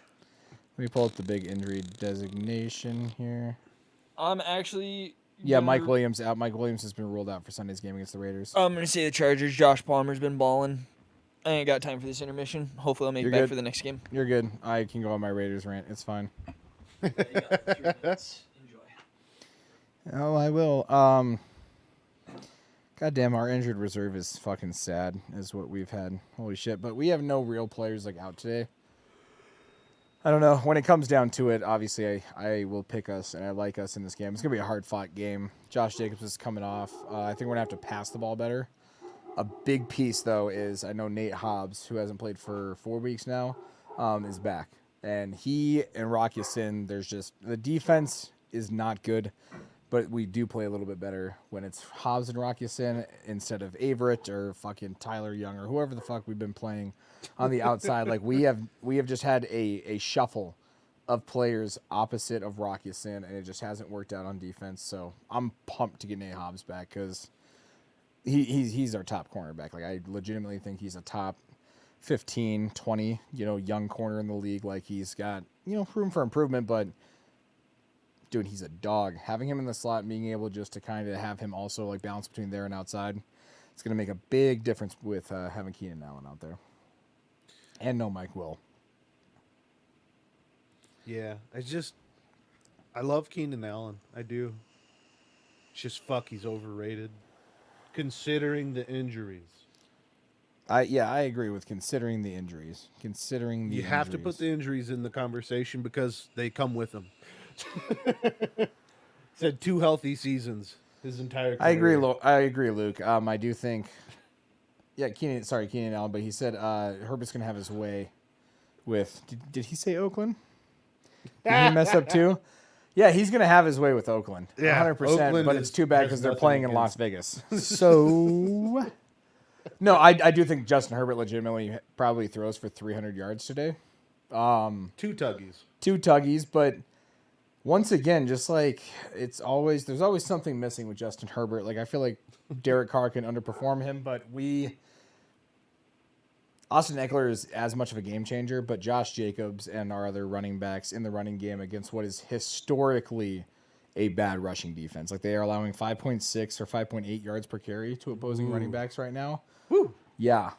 Let me pull up the big injury designation here. I'm actually. Yeah, gonna- Mike Williams out. Mike Williams has been ruled out for Sunday's game against the Raiders. I'm gonna say the Chargers. Josh Palmer's been balling. I ain't got time for this intermission. Hopefully, I'll make You're back good. for the next game. You're good. I can go on my Raiders rant. It's fine. Enjoy. Oh, I will. Goddamn, our injured reserve is fucking sad, is what we've had. Holy shit. But we have no real players, like, out today. I don't know. When it comes down to it, obviously, I will pick us, and I like us in this game. It's going to be a hard-fought game. Josh Jacobs is coming off. I think we're going to have to pass the ball better. A big piece, though, is I know Nate Hobbs, who hasn't played for 4 weeks now, is back. And he and Rock Ya-Sin, there's just the defense is not good, but we do play a little bit better when it's Hobbs and Rock Ya-Sin instead of Averett or fucking Tyler Young or whoever the fuck we've been playing on the outside. Like we have just had a shuffle of players opposite of Rock Ya-Sin, and it just hasn't worked out on defense. So I'm pumped to get Nate Hobbs back because he's our top cornerback. Like I legitimately think he's a top 15, 20, young corner in the league. Like he's got, room for improvement, but dude, he's a dog. Having him in the slot and being able just to kind of have him also like bounce between there and outside, it's going to make a big difference with having Keenan Allen out there. And no Mike Will. Yeah, I love Keenan Allen. I do. It's just he's overrated. Considering the injuries. I agree with considering the injuries. You have to put the injuries in the conversation because they come with them. Said 2 healthy seasons his entire career. I agree, Luke. I do think. Yeah, Keenan Allen, but he said Herbert's gonna have his way with. Did he say Oakland? Did he mess up too? Yeah, he's gonna have his way with Oakland. Yeah, 100%. But it's too bad because they're playing in Las against- Vegas. So. No, I do think Justin Herbert legitimately probably throws for 300 yards today. 2 tuggies, but once again, just like there's always something missing with Justin Herbert. Like I feel like Derek Carr can underperform him, but Austin Eckler is as much of a game changer, but Josh Jacobs and our other running backs in the running game against what is historically a bad rushing defense. Like they are allowing 5.6 or 5.8 yards per carry to opposing running backs right now. Woo. Yeah.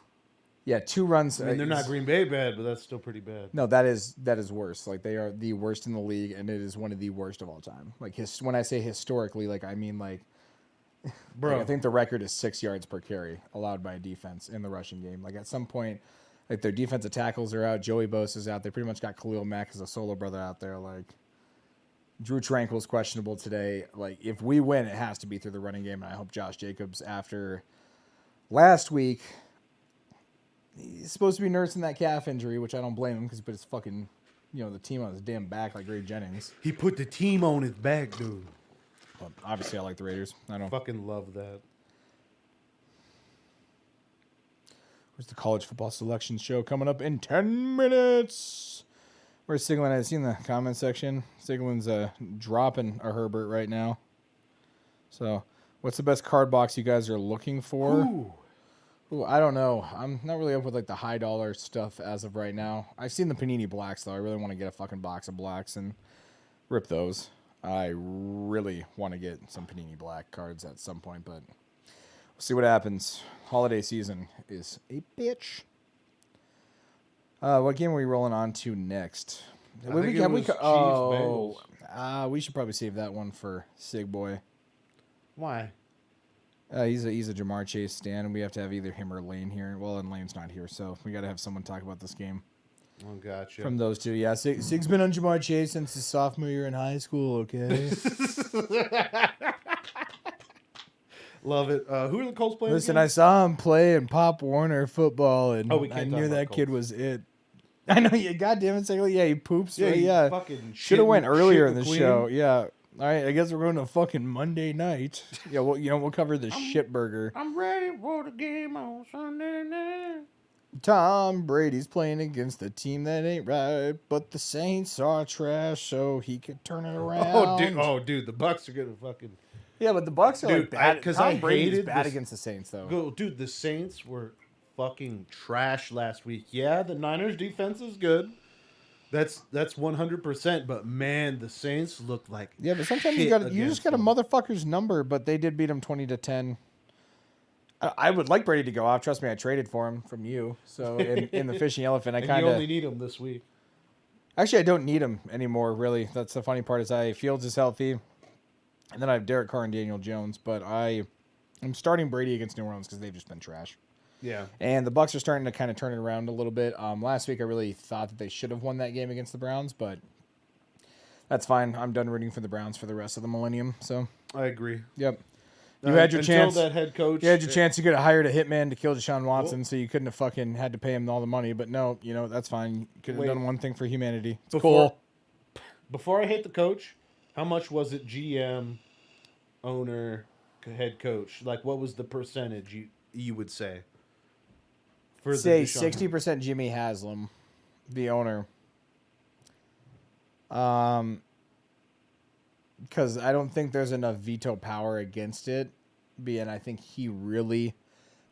2 runs. I mean, they're not Green Bay bad, but that's still pretty bad. No, that is worse. Like they are the worst in the league, and it is one of the worst of all time. Like when I say historically, like I mean like, Bro, like, I think the record is 6 yards per carry allowed by a defense in the rushing game. Like at some point, like their defensive tackles are out. Joey Bosa's out. They pretty much got Khalil Mack as a solo brother out there. Like Drew Tranquil's questionable today. Like if we win, it has to be through the running game, and I hope Josh Jacobs after last week. He's supposed to be nursing that calf injury, which I don't blame him because he put his fucking, the team on his damn back like Ray Jennings. he put the team on his back, dude. But obviously, I like the Raiders. I don't. Fucking love that. Where's the college football selection show coming up in 10 minutes? Where's Siglin? I've seen the comment section. Siglin's dropping a Herbert right now. So, what's the best card box you guys are looking for? Ooh, I don't know. I'm not really up with like the high dollar stuff as of right now. I've seen the Panini Blacks though. I really want to get a fucking box of blacks and rip those. I really want to get some Panini Black cards at some point, but we'll see what happens. Holiday season is a bitch. What game are we rolling on to next? We should probably save that one for Sig Boy. Why? He's a Jamar Chase stan, and we have to have either him or Lane here. Well, and Lane's not here, so we got to have someone talk about this game. Oh, gotcha. From those two, yeah. Sig's been on Jamar Chase since his sophomore year in high school, okay? Love it. Who are the Colts playing? Listen, again? I saw him play in Pop Warner football, and we can't I talk knew about that kid Colts. was it. I know, yeah, goddamn it, Sig. Yeah, he poops. Yeah, Right? you Yeah. fucking Should have went earlier in the McQueen. show. Yeah. All right, I guess we're going to fucking Monday night. Yeah, well, we'll cover the shit burger. I'm ready for the game on Sunday night. Tom Brady's playing against a team that ain't right, but the Saints are trash, so he could turn it around. Dude, the Bucks are gonna fucking Yeah, but the Bucks are Dude, like bad. because Tom I Brady's hated bad this- against the Saints, though. go. Dude, the Saints were fucking trash last week. Yeah, the Niners defense is good. That's 100%. But man, the Saints looked like Yeah, but sometimes shit you just got a against them. motherfucker's number, but they did beat him 20-10. I would like Brady to go off. Trust me, I traded for him from you. So in the fishing elephant, I And kind you only of need them this week. actually I don't need him anymore. Really, that's the funny part. Is Fields is healthy, and then I have Derek Carr and Daniel Jones. But I'm starting Brady against New Orleans because they've just been trash. Yeah. And the Bucks are starting to kind of turn it around a little bit. Last week I really thought that they should have won that game against the Browns, but that's fine. I'm done rooting for the Browns for the rest of the millennium. So, I agree. yep. You had your chance. Until that head coach. You had your chance. You could have hired a hitman to kill Deshaun Watson, so you couldn't have fucking had to pay him all the money. But no, that's fine. You could have Wait. done one thing for humanity. It's Before- cool. Before I hate the coach, how much was it GM, owner, head coach? Like, what was the percentage you would say? For the Say Deshaun- 60% Jimmy Haslam, the owner. Because I don't think there's enough veto power against it. Being I think he really,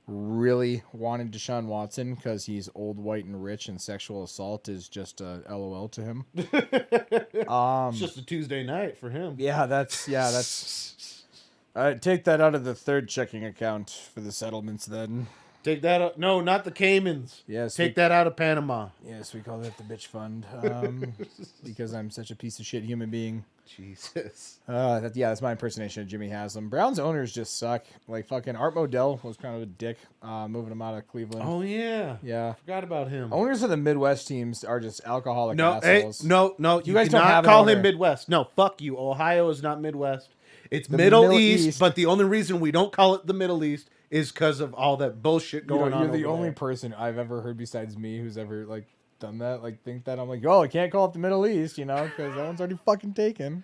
really wanted Deshaun Watson because he's old, white, and rich, and sexual assault is just a LOL to him. It's just a Tuesday night for him. Yeah, that's. Take that out of the third checking account for the settlements then. Take that out. No, not the Caymans. Yes, Take that out of Panama. Yes, we call that the bitch fund. Because I'm such a piece of shit human being. Jesus. That's my impersonation of Jimmy Haslam. Browns owners just suck. Like fucking Art Modell was kind of a dick, moving him out of Cleveland. Oh, yeah. Yeah. Forgot about him. Owners of the Midwest teams are just alcoholic No, assholes. no. You guys don't cannot have an call owner. him Midwest. No, fuck you. Ohio is not Midwest. It's The Middle Middle East, East. but the only reason we don't call it the Middle East is because of all that bullshit going on. You're the over only there. person I've ever heard besides me who's ever like done that. Like think that I'm like, oh, I can't call it the Middle East, because that one's already fucking taken.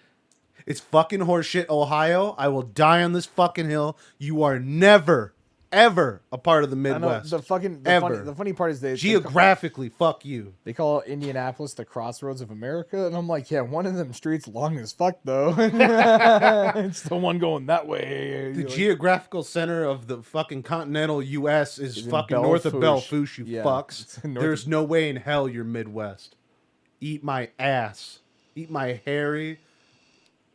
It's fucking horseshit, Ohio. I will die on this fucking hill. You are never, ever a part of the I know Midwest. the funny part is Geographically, fuck you. they call Indianapolis the crossroads of America, and I'm like, yeah, one of them streets long as fuck though. It's the one going that way. The You're like, geographical center of the fucking continental U.S. is Is in fucking north of Belle Fourche. Belfouche, you Yeah, fucks. it's in north There's of- no way in hell you're Midwest. Eat my ass. Eat my hairy,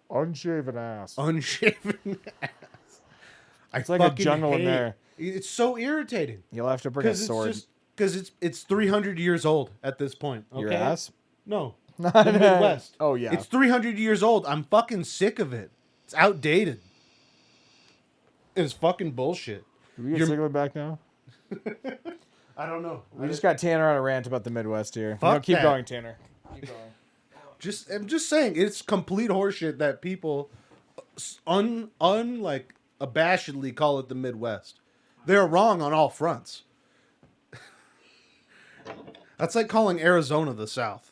Unshaven ass. unshaven ass. It's like a jungle in there. It's so irritating. You'll have to bring a Because sword. it's 300 years old at this point. Okay? Your ass? No. The Midwest. Oh, yeah. It's 300 years old. I'm fucking sick of it. It's outdated. It's fucking bullshit. Do we get You're- Sigler back now? I don't know. We just got Tanner on a rant about the Midwest here. Fuck No, keep that. going, Tanner. Keep going. I'm just saying it's complete horseshit that people like abashedly call it the Midwest. They're wrong on all fronts. That's like calling Arizona the South.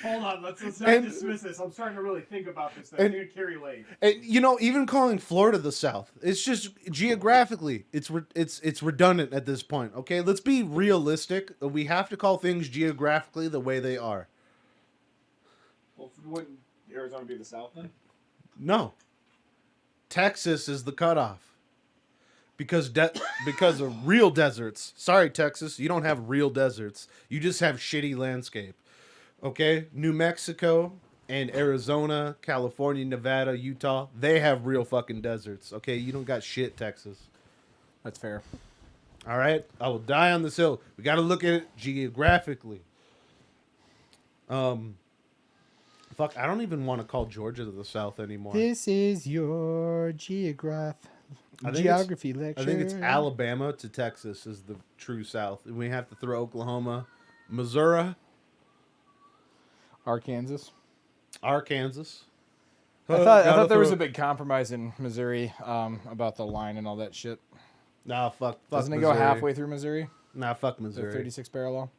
Hold on, let's not And- dismiss this. I'm starting to really think about this. And- Carry late. And, even calling Florida the South, it's just geographically, it's redundant at this point. Okay, let's be realistic. We have to call things geographically the way they are. Well, wouldn't Arizona be the South then? No, Texas is the cutoff because of real deserts. Sorry, Texas, you don't have real deserts. You just have shitty landscape. Okay, New Mexico and Arizona, California, Nevada, Utah, they have real fucking deserts. Okay, you don't got shit, Texas. That's fair. All right, I will die on this hill. We got to look at it geographically. Fuck, I don't even want to call Georgia to the South anymore. This is your I think geography lecture. I think it's Alabama to Texas is the true South. And we have to throw Oklahoma, Missouri, Arkansas. Arkansas. I thought there was a big compromise in Missouri about the line and all that shit. Nah, fuck Doesn't it Missouri. go halfway through Missouri? Nah, fuck The Missouri. 36 parallel?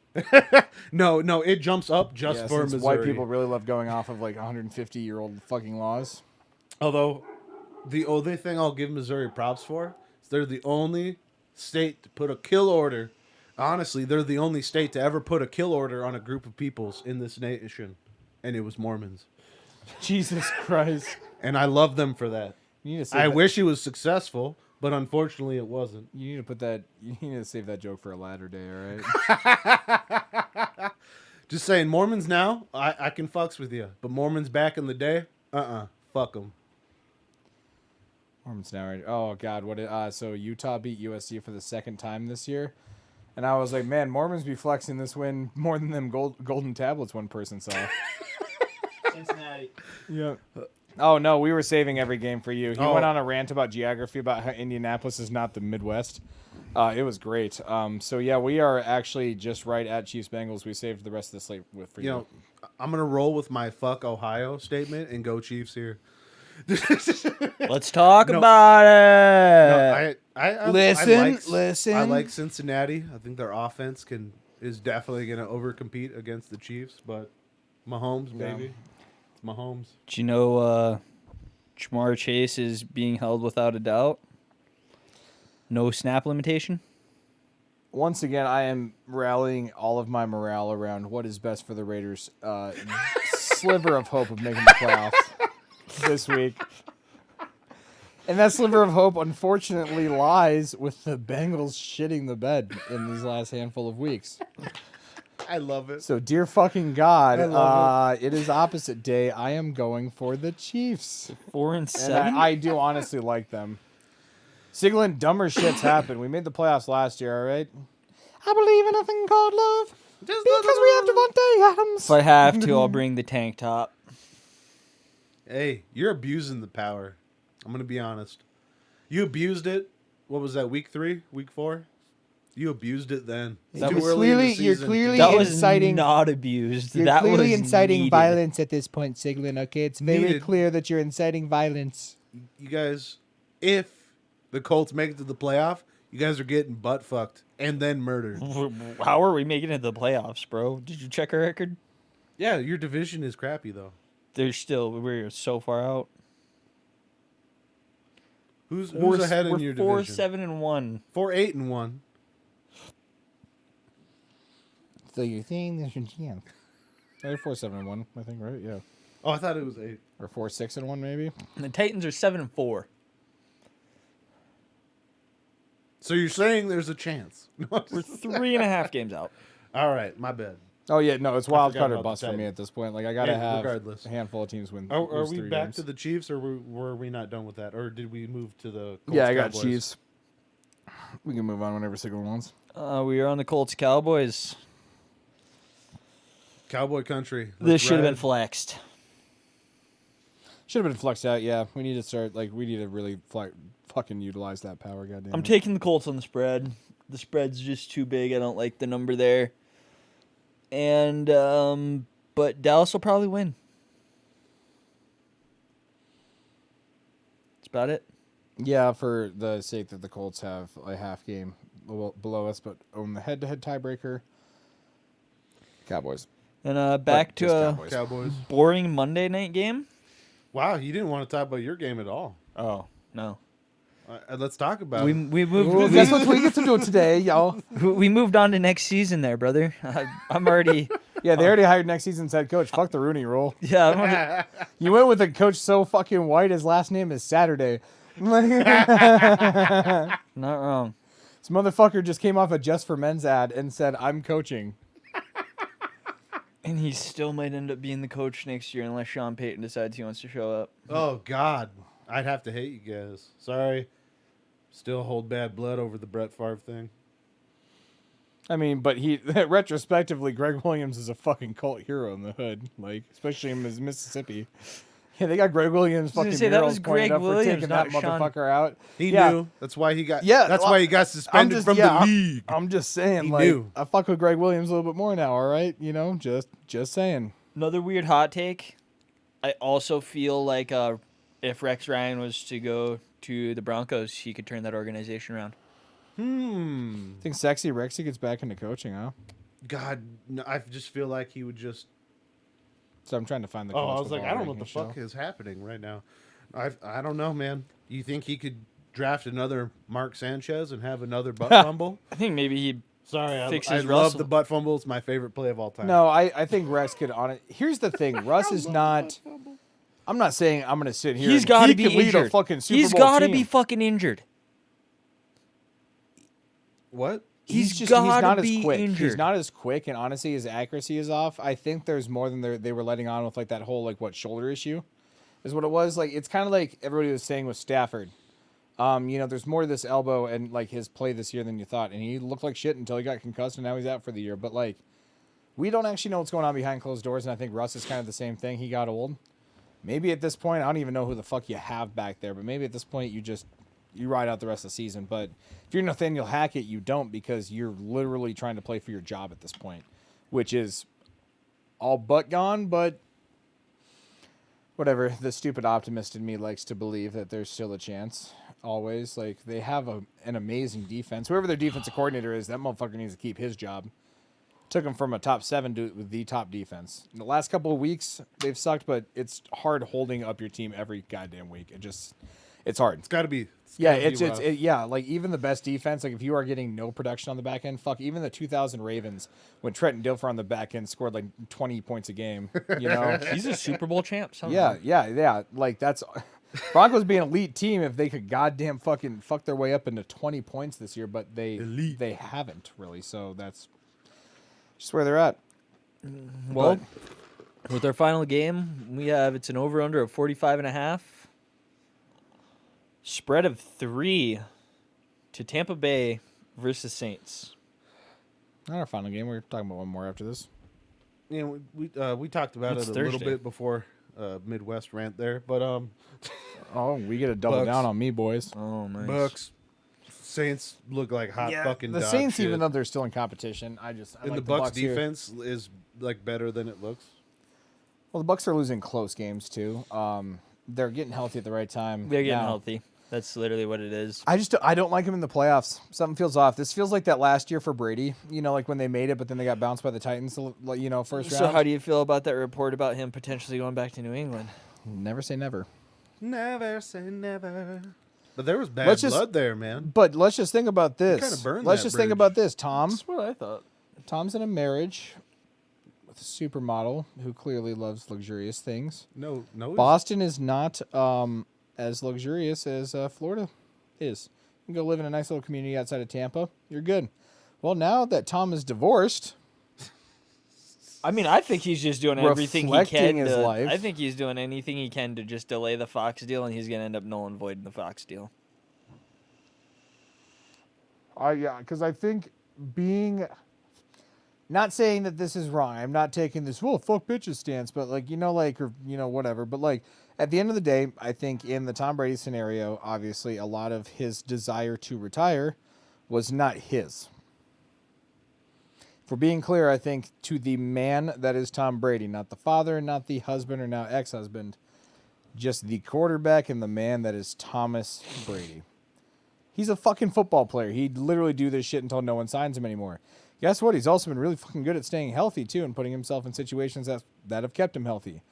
No, it jumps up just Yeah, for since Missouri. white people really love going off of like 150-year-old fucking laws. Although, the only thing I'll give Missouri props for is they're the only state to put a kill order. Honestly, they're the only state to ever put a kill order on a group of peoples in this nation, and it was Mormons. Jesus Christ. And I love them for that. You need to save I that- wish it was successful, but unfortunately it wasn't. You need to put that. You need to save that joke for a latter day, all right? Just saying, Mormons now, I can fucks with you, but Mormons back in the day, fuck them. Mormons now, right? Oh God, what? So Utah beat USC for the second time this year, and I was like, man, Mormons be flexing this win more than them golden tablets one person saw. Cincinnati. Yeah. Oh no, we were saving every game for you. He Oh. went on a rant about geography about how Indianapolis is not the Midwest. It was great. So yeah, we are actually just right at Chiefs Bengals. We saved the rest of the slate for you. You know, I'm going to roll with my fuck Ohio statement and go Chiefs here. Let's talk No. about No, it. I Listen. I like Cincinnati. I think their offense is definitely going to overcompete against the Chiefs, but Mahomes, Yeah. baby. It's Mahomes. Do you know Jamar Chase is being held without a doubt? No snap limitation? Once again, I am rallying all of my morale around what is best for the Raiders' sliver of hope of making the playoffs this week. And that sliver of hope, unfortunately, lies with the Bengals shitting the bed in these last handful of weeks. I love it. So, dear fucking God, I love it is opposite day. I am going for the Chiefs. 4 and And 7. I do honestly like them. Sigland, dumber shits happen. We made the playoffs last year, all right? I believe in a thing called love because we have Devontae Adams. If I have to, I'll bring the tank top. Hey, you're abusing the power. I'm going to be honest. You abused it. What was that, week 3? Week 4? You abused it then. That Too was early in the clearly- you're season. clearly That was inciting- not abused. You're that clearly was inciting needed. violence at this point, Siglin. Okay, it's very Needed. clear that you're inciting violence. You guys, if the Colts make it to the playoff, you guys are getting butt fucked and then murdered. How are we making it to the playoffs, bro? Did you check our record? Yeah, your division is crappy though. We're so far out. Who's ahead in your We're division? 4-7-1. 4-8-1. So you're saying there's a chance. They're 4-7-1, I think, right? Yeah. Oh, I thought it was 8. Or 4-6-1, maybe. And the Titans are 7-4. So you're saying there's a chance? We're 3.5 games out. All right, my bad. Oh yeah, no, it's wild forgot card or about the bust for me Titans. at this point. Like I gotta Yeah, have regardless. a handful of teams win. Are lose we 3 back games. to the Chiefs, or were we not done with that, or did we move to the? Colts, Yeah, I got Cowboys? Chiefs. We can move on whenever Sigler wants. We are on the Colts Cowboys. Cowboy country. This Let's should have been ride. flexed. Should have been flexed out. Yeah, we need to start. Like we need to really fucking utilize that power. Goddamn. I'm taking the Colts on the spread. The spread's just too big. I don't like the number there. And but Dallas will probably win. That's about it. Yeah, for the sake that the Colts have a half game below us, but on the head-to-head tiebreaker, Cowboys. And back But to just a Cowboys. Cowboys. boring Monday night game. Wow, you didn't want to talk about your game at all. Oh no, Let's talk about we it. moved. Well, guess what we get to do today, y'all? we moved on to next season there, brother. I'm already. Yeah, they already hired next season's head coach. Fuck the Rooney Rule. Yeah, I'm already, You went with a coach so fucking white. His last name is Saturday. This not wrong. motherfucker just came off a Just for Men's ad and said, "I'm coaching." And he still might end up being the coach next year unless Sean Payton decides he wants to show up. Oh God, I'd have to hate you guys. Sorry. Still hold bad blood over the Brett Favre thing. I mean, but he retrospectively, Greg Williams is a fucking cult hero in the hood, like especially in Mississippi. Yeah, they got Greg Williams gonna fucking say, that murals was pointed Greg up for Williams, taking that not Sean- motherfucker out. He Yeah. knew. That's why he got. Yeah, That's well, why he got suspended from the league. I'm just saying, He like, knew. I fuck with Greg Williams a little bit more now. All right, you know, just saying. Another weird hot take. I also feel like if Rex Ryan was to go to the Broncos, he could turn that organization around. I think sexy Rexy gets back into coaching, huh? God, no, I just feel like he would just. So I'm trying to find the. Oh, college I was like, football I don't know what the ranking fuck show. is happening right now. I don't know, man. You think he could draft another Mark Sanchez and have another butt fumble? I think maybe he. Sorry, I Fixes love Russell. the butt fumble. It's my favorite play of all time. No, I think Russ could on it. Here's the thing, Russ is not. I'm not saying I'm gonna sit here. He's and got to he be could lead injured. a fucking Super He's Bowl got to team. be fucking injured. What? He's gotta not be as quick. He's injured. not as quick, and honestly, his accuracy is off. I think there's more than they were letting on with like that whole shoulder issue, is what it was. Like it's kind of like everybody was saying with Stafford. There's more to this elbow and like his play this year than you thought, and he looked like shit until he got concussed, and now he's out for the year. But like, we don't actually know what's going on behind closed doors, and I think Russ is kind of the same thing. He got old. Maybe at this point, I don't even know who the fuck you have back there, but maybe at this point you ride out the rest of the season. But if you're Nathaniel Hackett, you don't, because you're literally trying to play for your job at this point, which is all but gone. But whatever, the stupid optimist in me likes to believe that there's still a chance. Always, like, they have an amazing defense. Whoever their defensive coordinator is, that motherfucker needs to keep his job. Took him from a top 7 to the top defense. In the last couple of weeks, they've sucked, but it's hard holding up your team every goddamn week. It's hard. It's got to be. Yeah, rough. like even the best defense, like if you are getting no production on the back end, fuck, even the 2000 Ravens, when Trenton Dilfer on the back end scored like 20 points a game, you know? He's a Super Bowl champ. Somehow. Yeah. Like that's Broncos be an elite team if they could goddamn fucking fuck their way up into 20 points this year, but they haven't really. So that's just where they're at. Well, with our final game, it's an over/under of 45.5. Spread of 3 to Tampa Bay versus Saints. Not our final game. We're talking about one more after this. Yeah, we talked about It's it a little Thursday. bit before Midwest rant there, but Oh, we get a double Bucks. down on me, boys. Oh, nice. Bucks Saints look like hot fucking the dog Saints, shit. even though they're still in competition, I And like the Bucks here. defense is like better than it looks. Well, the Bucks are losing close games too. They're getting healthy at the right time. They're getting now. healthy. That's literally what it is. I don't like him in the playoffs. Something feels off. This feels like that last year for Brady. You know, like when they made it, but then they got bounced by the Titans. You know, first round. So how do you feel about that report about him potentially going back to New England? Never say never. Never say never. But there was bad blood there, man. But let's just think about this. kinda burned Let's that just think bridge. about this, Tom. That's what I thought. Tom's in a marriage with a supermodel who clearly loves luxurious things. No. Boston is not as luxurious as Florida is. You can go live in a nice little community outside of Tampa. You're good. Well, now that Tom is divorced, I mean, I think he's just doing everything he reflecting can. his To, life. I think he's doing anything he can to just delay the Fox deal, and he's going to end up null and voiding the Fox deal. Yeah, because I think being not saying that this is wrong. I'm not taking this, well, fuck bitches stance, but whatever. But like at the end of the day, I think in the Tom Brady scenario, obviously a lot of his desire to retire was not his. For being clear, I think to the man that is Tom Brady, not the father, not the husband or now ex-husband, just the quarterback and the man that is Thomas Brady. He's a fucking football player. He'd literally do this shit until no one signs him anymore. Guess what? He's also been really fucking good at staying healthy, too, and putting himself in situations that have kept him healthy.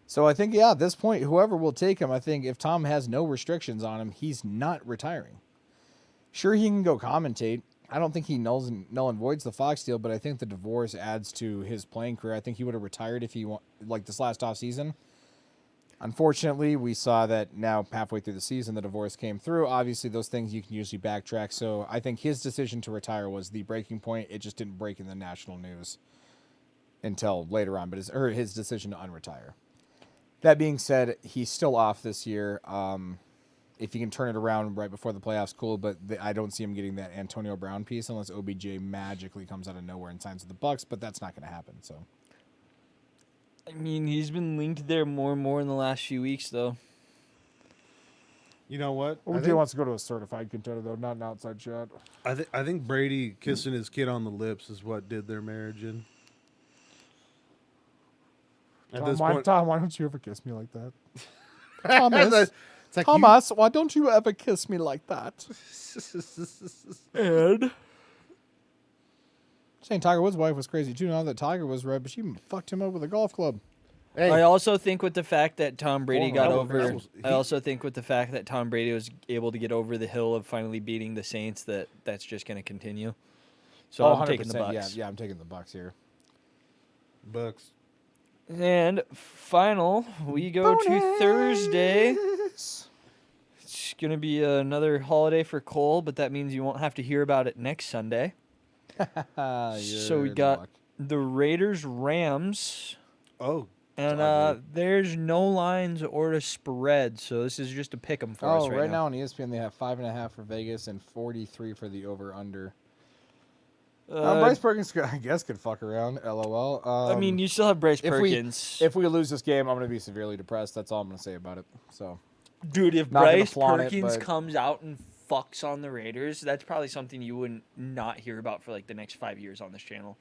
So I think, at this point, whoever will take him, I think if Tom has no restrictions on him, he's not retiring. Sure, he can go commentate. I don't think he null and voids the Fox deal, but I think the divorce adds to his playing career. I think he would have retired if he this last offseason. Unfortunately, we saw that now halfway through the season, the divorce came through. Obviously, those things you can usually backtrack. So I think his decision to retire was the breaking point. It just didn't break in the national news until later on, but his decision to unretire. That being said, he's still off this year. If he can turn it around right before the playoffs, cool. But I don't see him getting that Antonio Brown piece unless OBJ magically comes out of nowhere and signs with the Bucks. But that's not going to happen. So, I mean, he's been linked there more and more in the last few weeks, though. You know what? OJ wants to go to a certified contender though, not an outside shot. I think Brady kissing his kid on the lips is what did their marriage in. Tom, why don't you ever kiss me like that? Thomas, It's like Thomas, why don't you ever kiss me like that? Ed. Saying Tiger Woods' wife was crazy too. Now that Tiger was right, but she fucked him up with a golf club. Hey, I also think with the fact that Tom Brady got no, over, no, I also think with the fact that Tom Brady was able to get over the hill of finally beating the Saints, that's just going to continue. So I'm taking the 100%, Bucks. Yeah, I'm taking the Bucks here. Bucks. And final, we go to Thursday. It's going to be another holiday for Cole, but that means you won't have to hear about it next Sunday. So we got the Raiders-Rams. Oh, And there's no lines or a spread, so this is just a pick 'em for us right now on ESPN they have 5.5 for Vegas and 43 for the over/under. Bryce Perkins, I guess, could fuck around. LOL. I mean, you still have Bryce if Perkins. if we lose this game, I'm going to be severely depressed. That's all I'm going to say about it. So, Dude, if Not gonna Bryce flaunt it, Perkins but- comes out and fucks on the Raiders, that's probably something you wouldn't not hear about for like the next 5 years on this channel.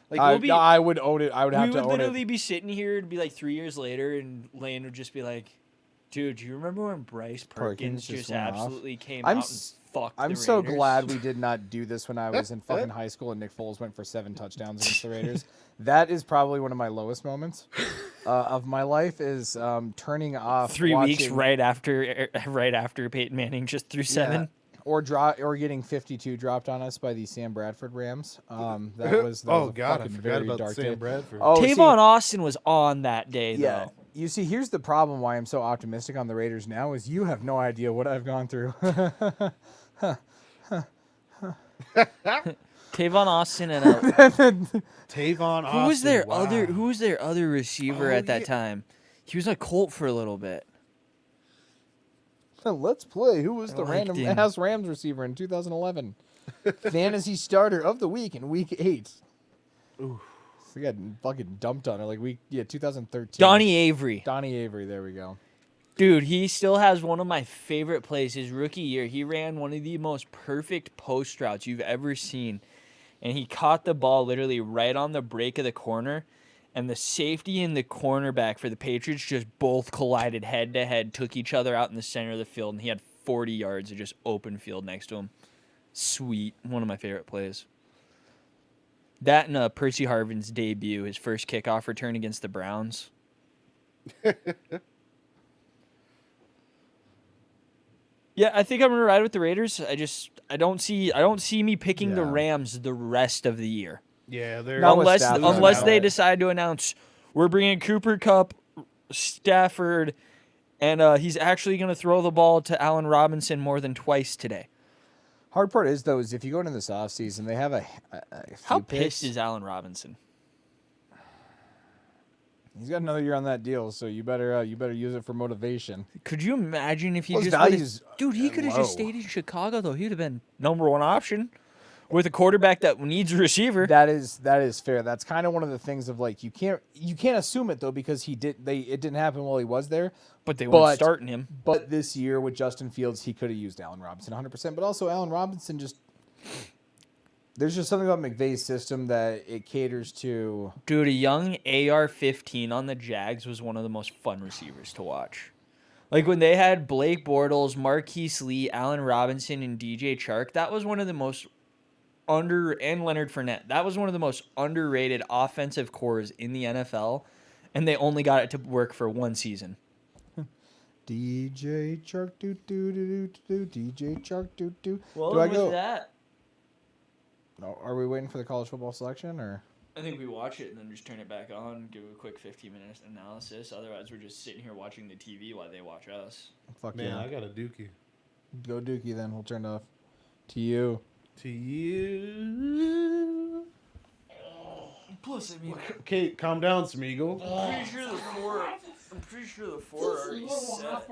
Like I would own it. I would have we to would own literally it. be sitting here, it'd be like 3 years later, and Lane would just be like, "Dude, do you remember when Bryce Perkins just went off? absolutely came I'm out and fucked I'm the so Raiders?" glad we did not do this when I was in fucking high school and Nick Foles went for 7 touchdowns against the Raiders. That is probably one of my lowest moments of my life is turning off 3 weeks watching- right after Peyton Manning just threw 7. or getting 52 dropped on us by the Sam Bradford Rams. That was oh a God, I fucking forgot very about dark Sam day. Bradford. Oh, see, Tavon Austin was on that day, yeah. though. You see, here's the problem why I'm so optimistic on the Raiders now is you have no idea what I've gone through. Tavon Austin and Tavon Austin. who was their wow. other receiver Oh, at that yeah. time? He was a Colt for a little bit. Let's play. Who was the liked random him. ass Rams receiver in 2011? Fantasy starter of the week in week 8. Ooh. We got fucking dumped on it 2013. Donnie Avery. Donnie Avery, there we go. Dude, he still has one of my favorite plays. His rookie year, he ran one of the most perfect post routes you've ever seen. And he caught the ball literally right on the break of the corner. And the safety and the cornerback for the Patriots just both collided head to head, took each other out in the center of the field, and he had 40 yards of just open field next to him. Sweet. One of my favorite plays. That and Percy Harvin's debut, his first kickoff return against the Browns. Yeah, I think I'm gonna ride with the Raiders. I don't see me picking the Rams the rest of the year. Yeah, they're Unless they decide to announce we're bringing Cooper Kupp, Stafford, and he's actually gonna throw the ball to Allen Robinson more than twice today. Hard part is though is if you go into this offseason, they have a few How picks. pissed is Allen Robinson? He's got another year on that deal, so you better use it for motivation. Could you imagine if he His just value's dude? He could have low. just stayed in Chicago though. He'd have been number one option with a quarterback that needs a receiver. That is fair. That's kind of one of the things of like you can't assume it though because it didn't happen while he was there. But they weren't starting him. But this year with Justin Fields, he could have used Allen Robinson 100%. But also Allen Robinson there's just something about McVay's system that it caters to. Dude, a young AR-15 on the Jags was one of the most fun receivers to watch. Like when they had Blake Bortles, Marquise Lee, Allen Robinson, and DJ Chark, that was one of the most and Leonard Fournette. That was one of the most underrated offensive cores in the NFL, and they only got it to work for one season. DJ Chark do do do do do DJ Chark do do. Well, do I go? That, No, are we waiting for the college football selection or? I think we watch it and then just turn it back on, give a quick 15-minute analysis. Otherwise, we're just sitting here watching the TV while they watch us. Fuck Man, yeah. I got a dookie. Go Dookie then. We'll turn it off. To you. To you. Plus, I mean, Okay, calm down, Smeagol. I'm pretty sure the four are already set.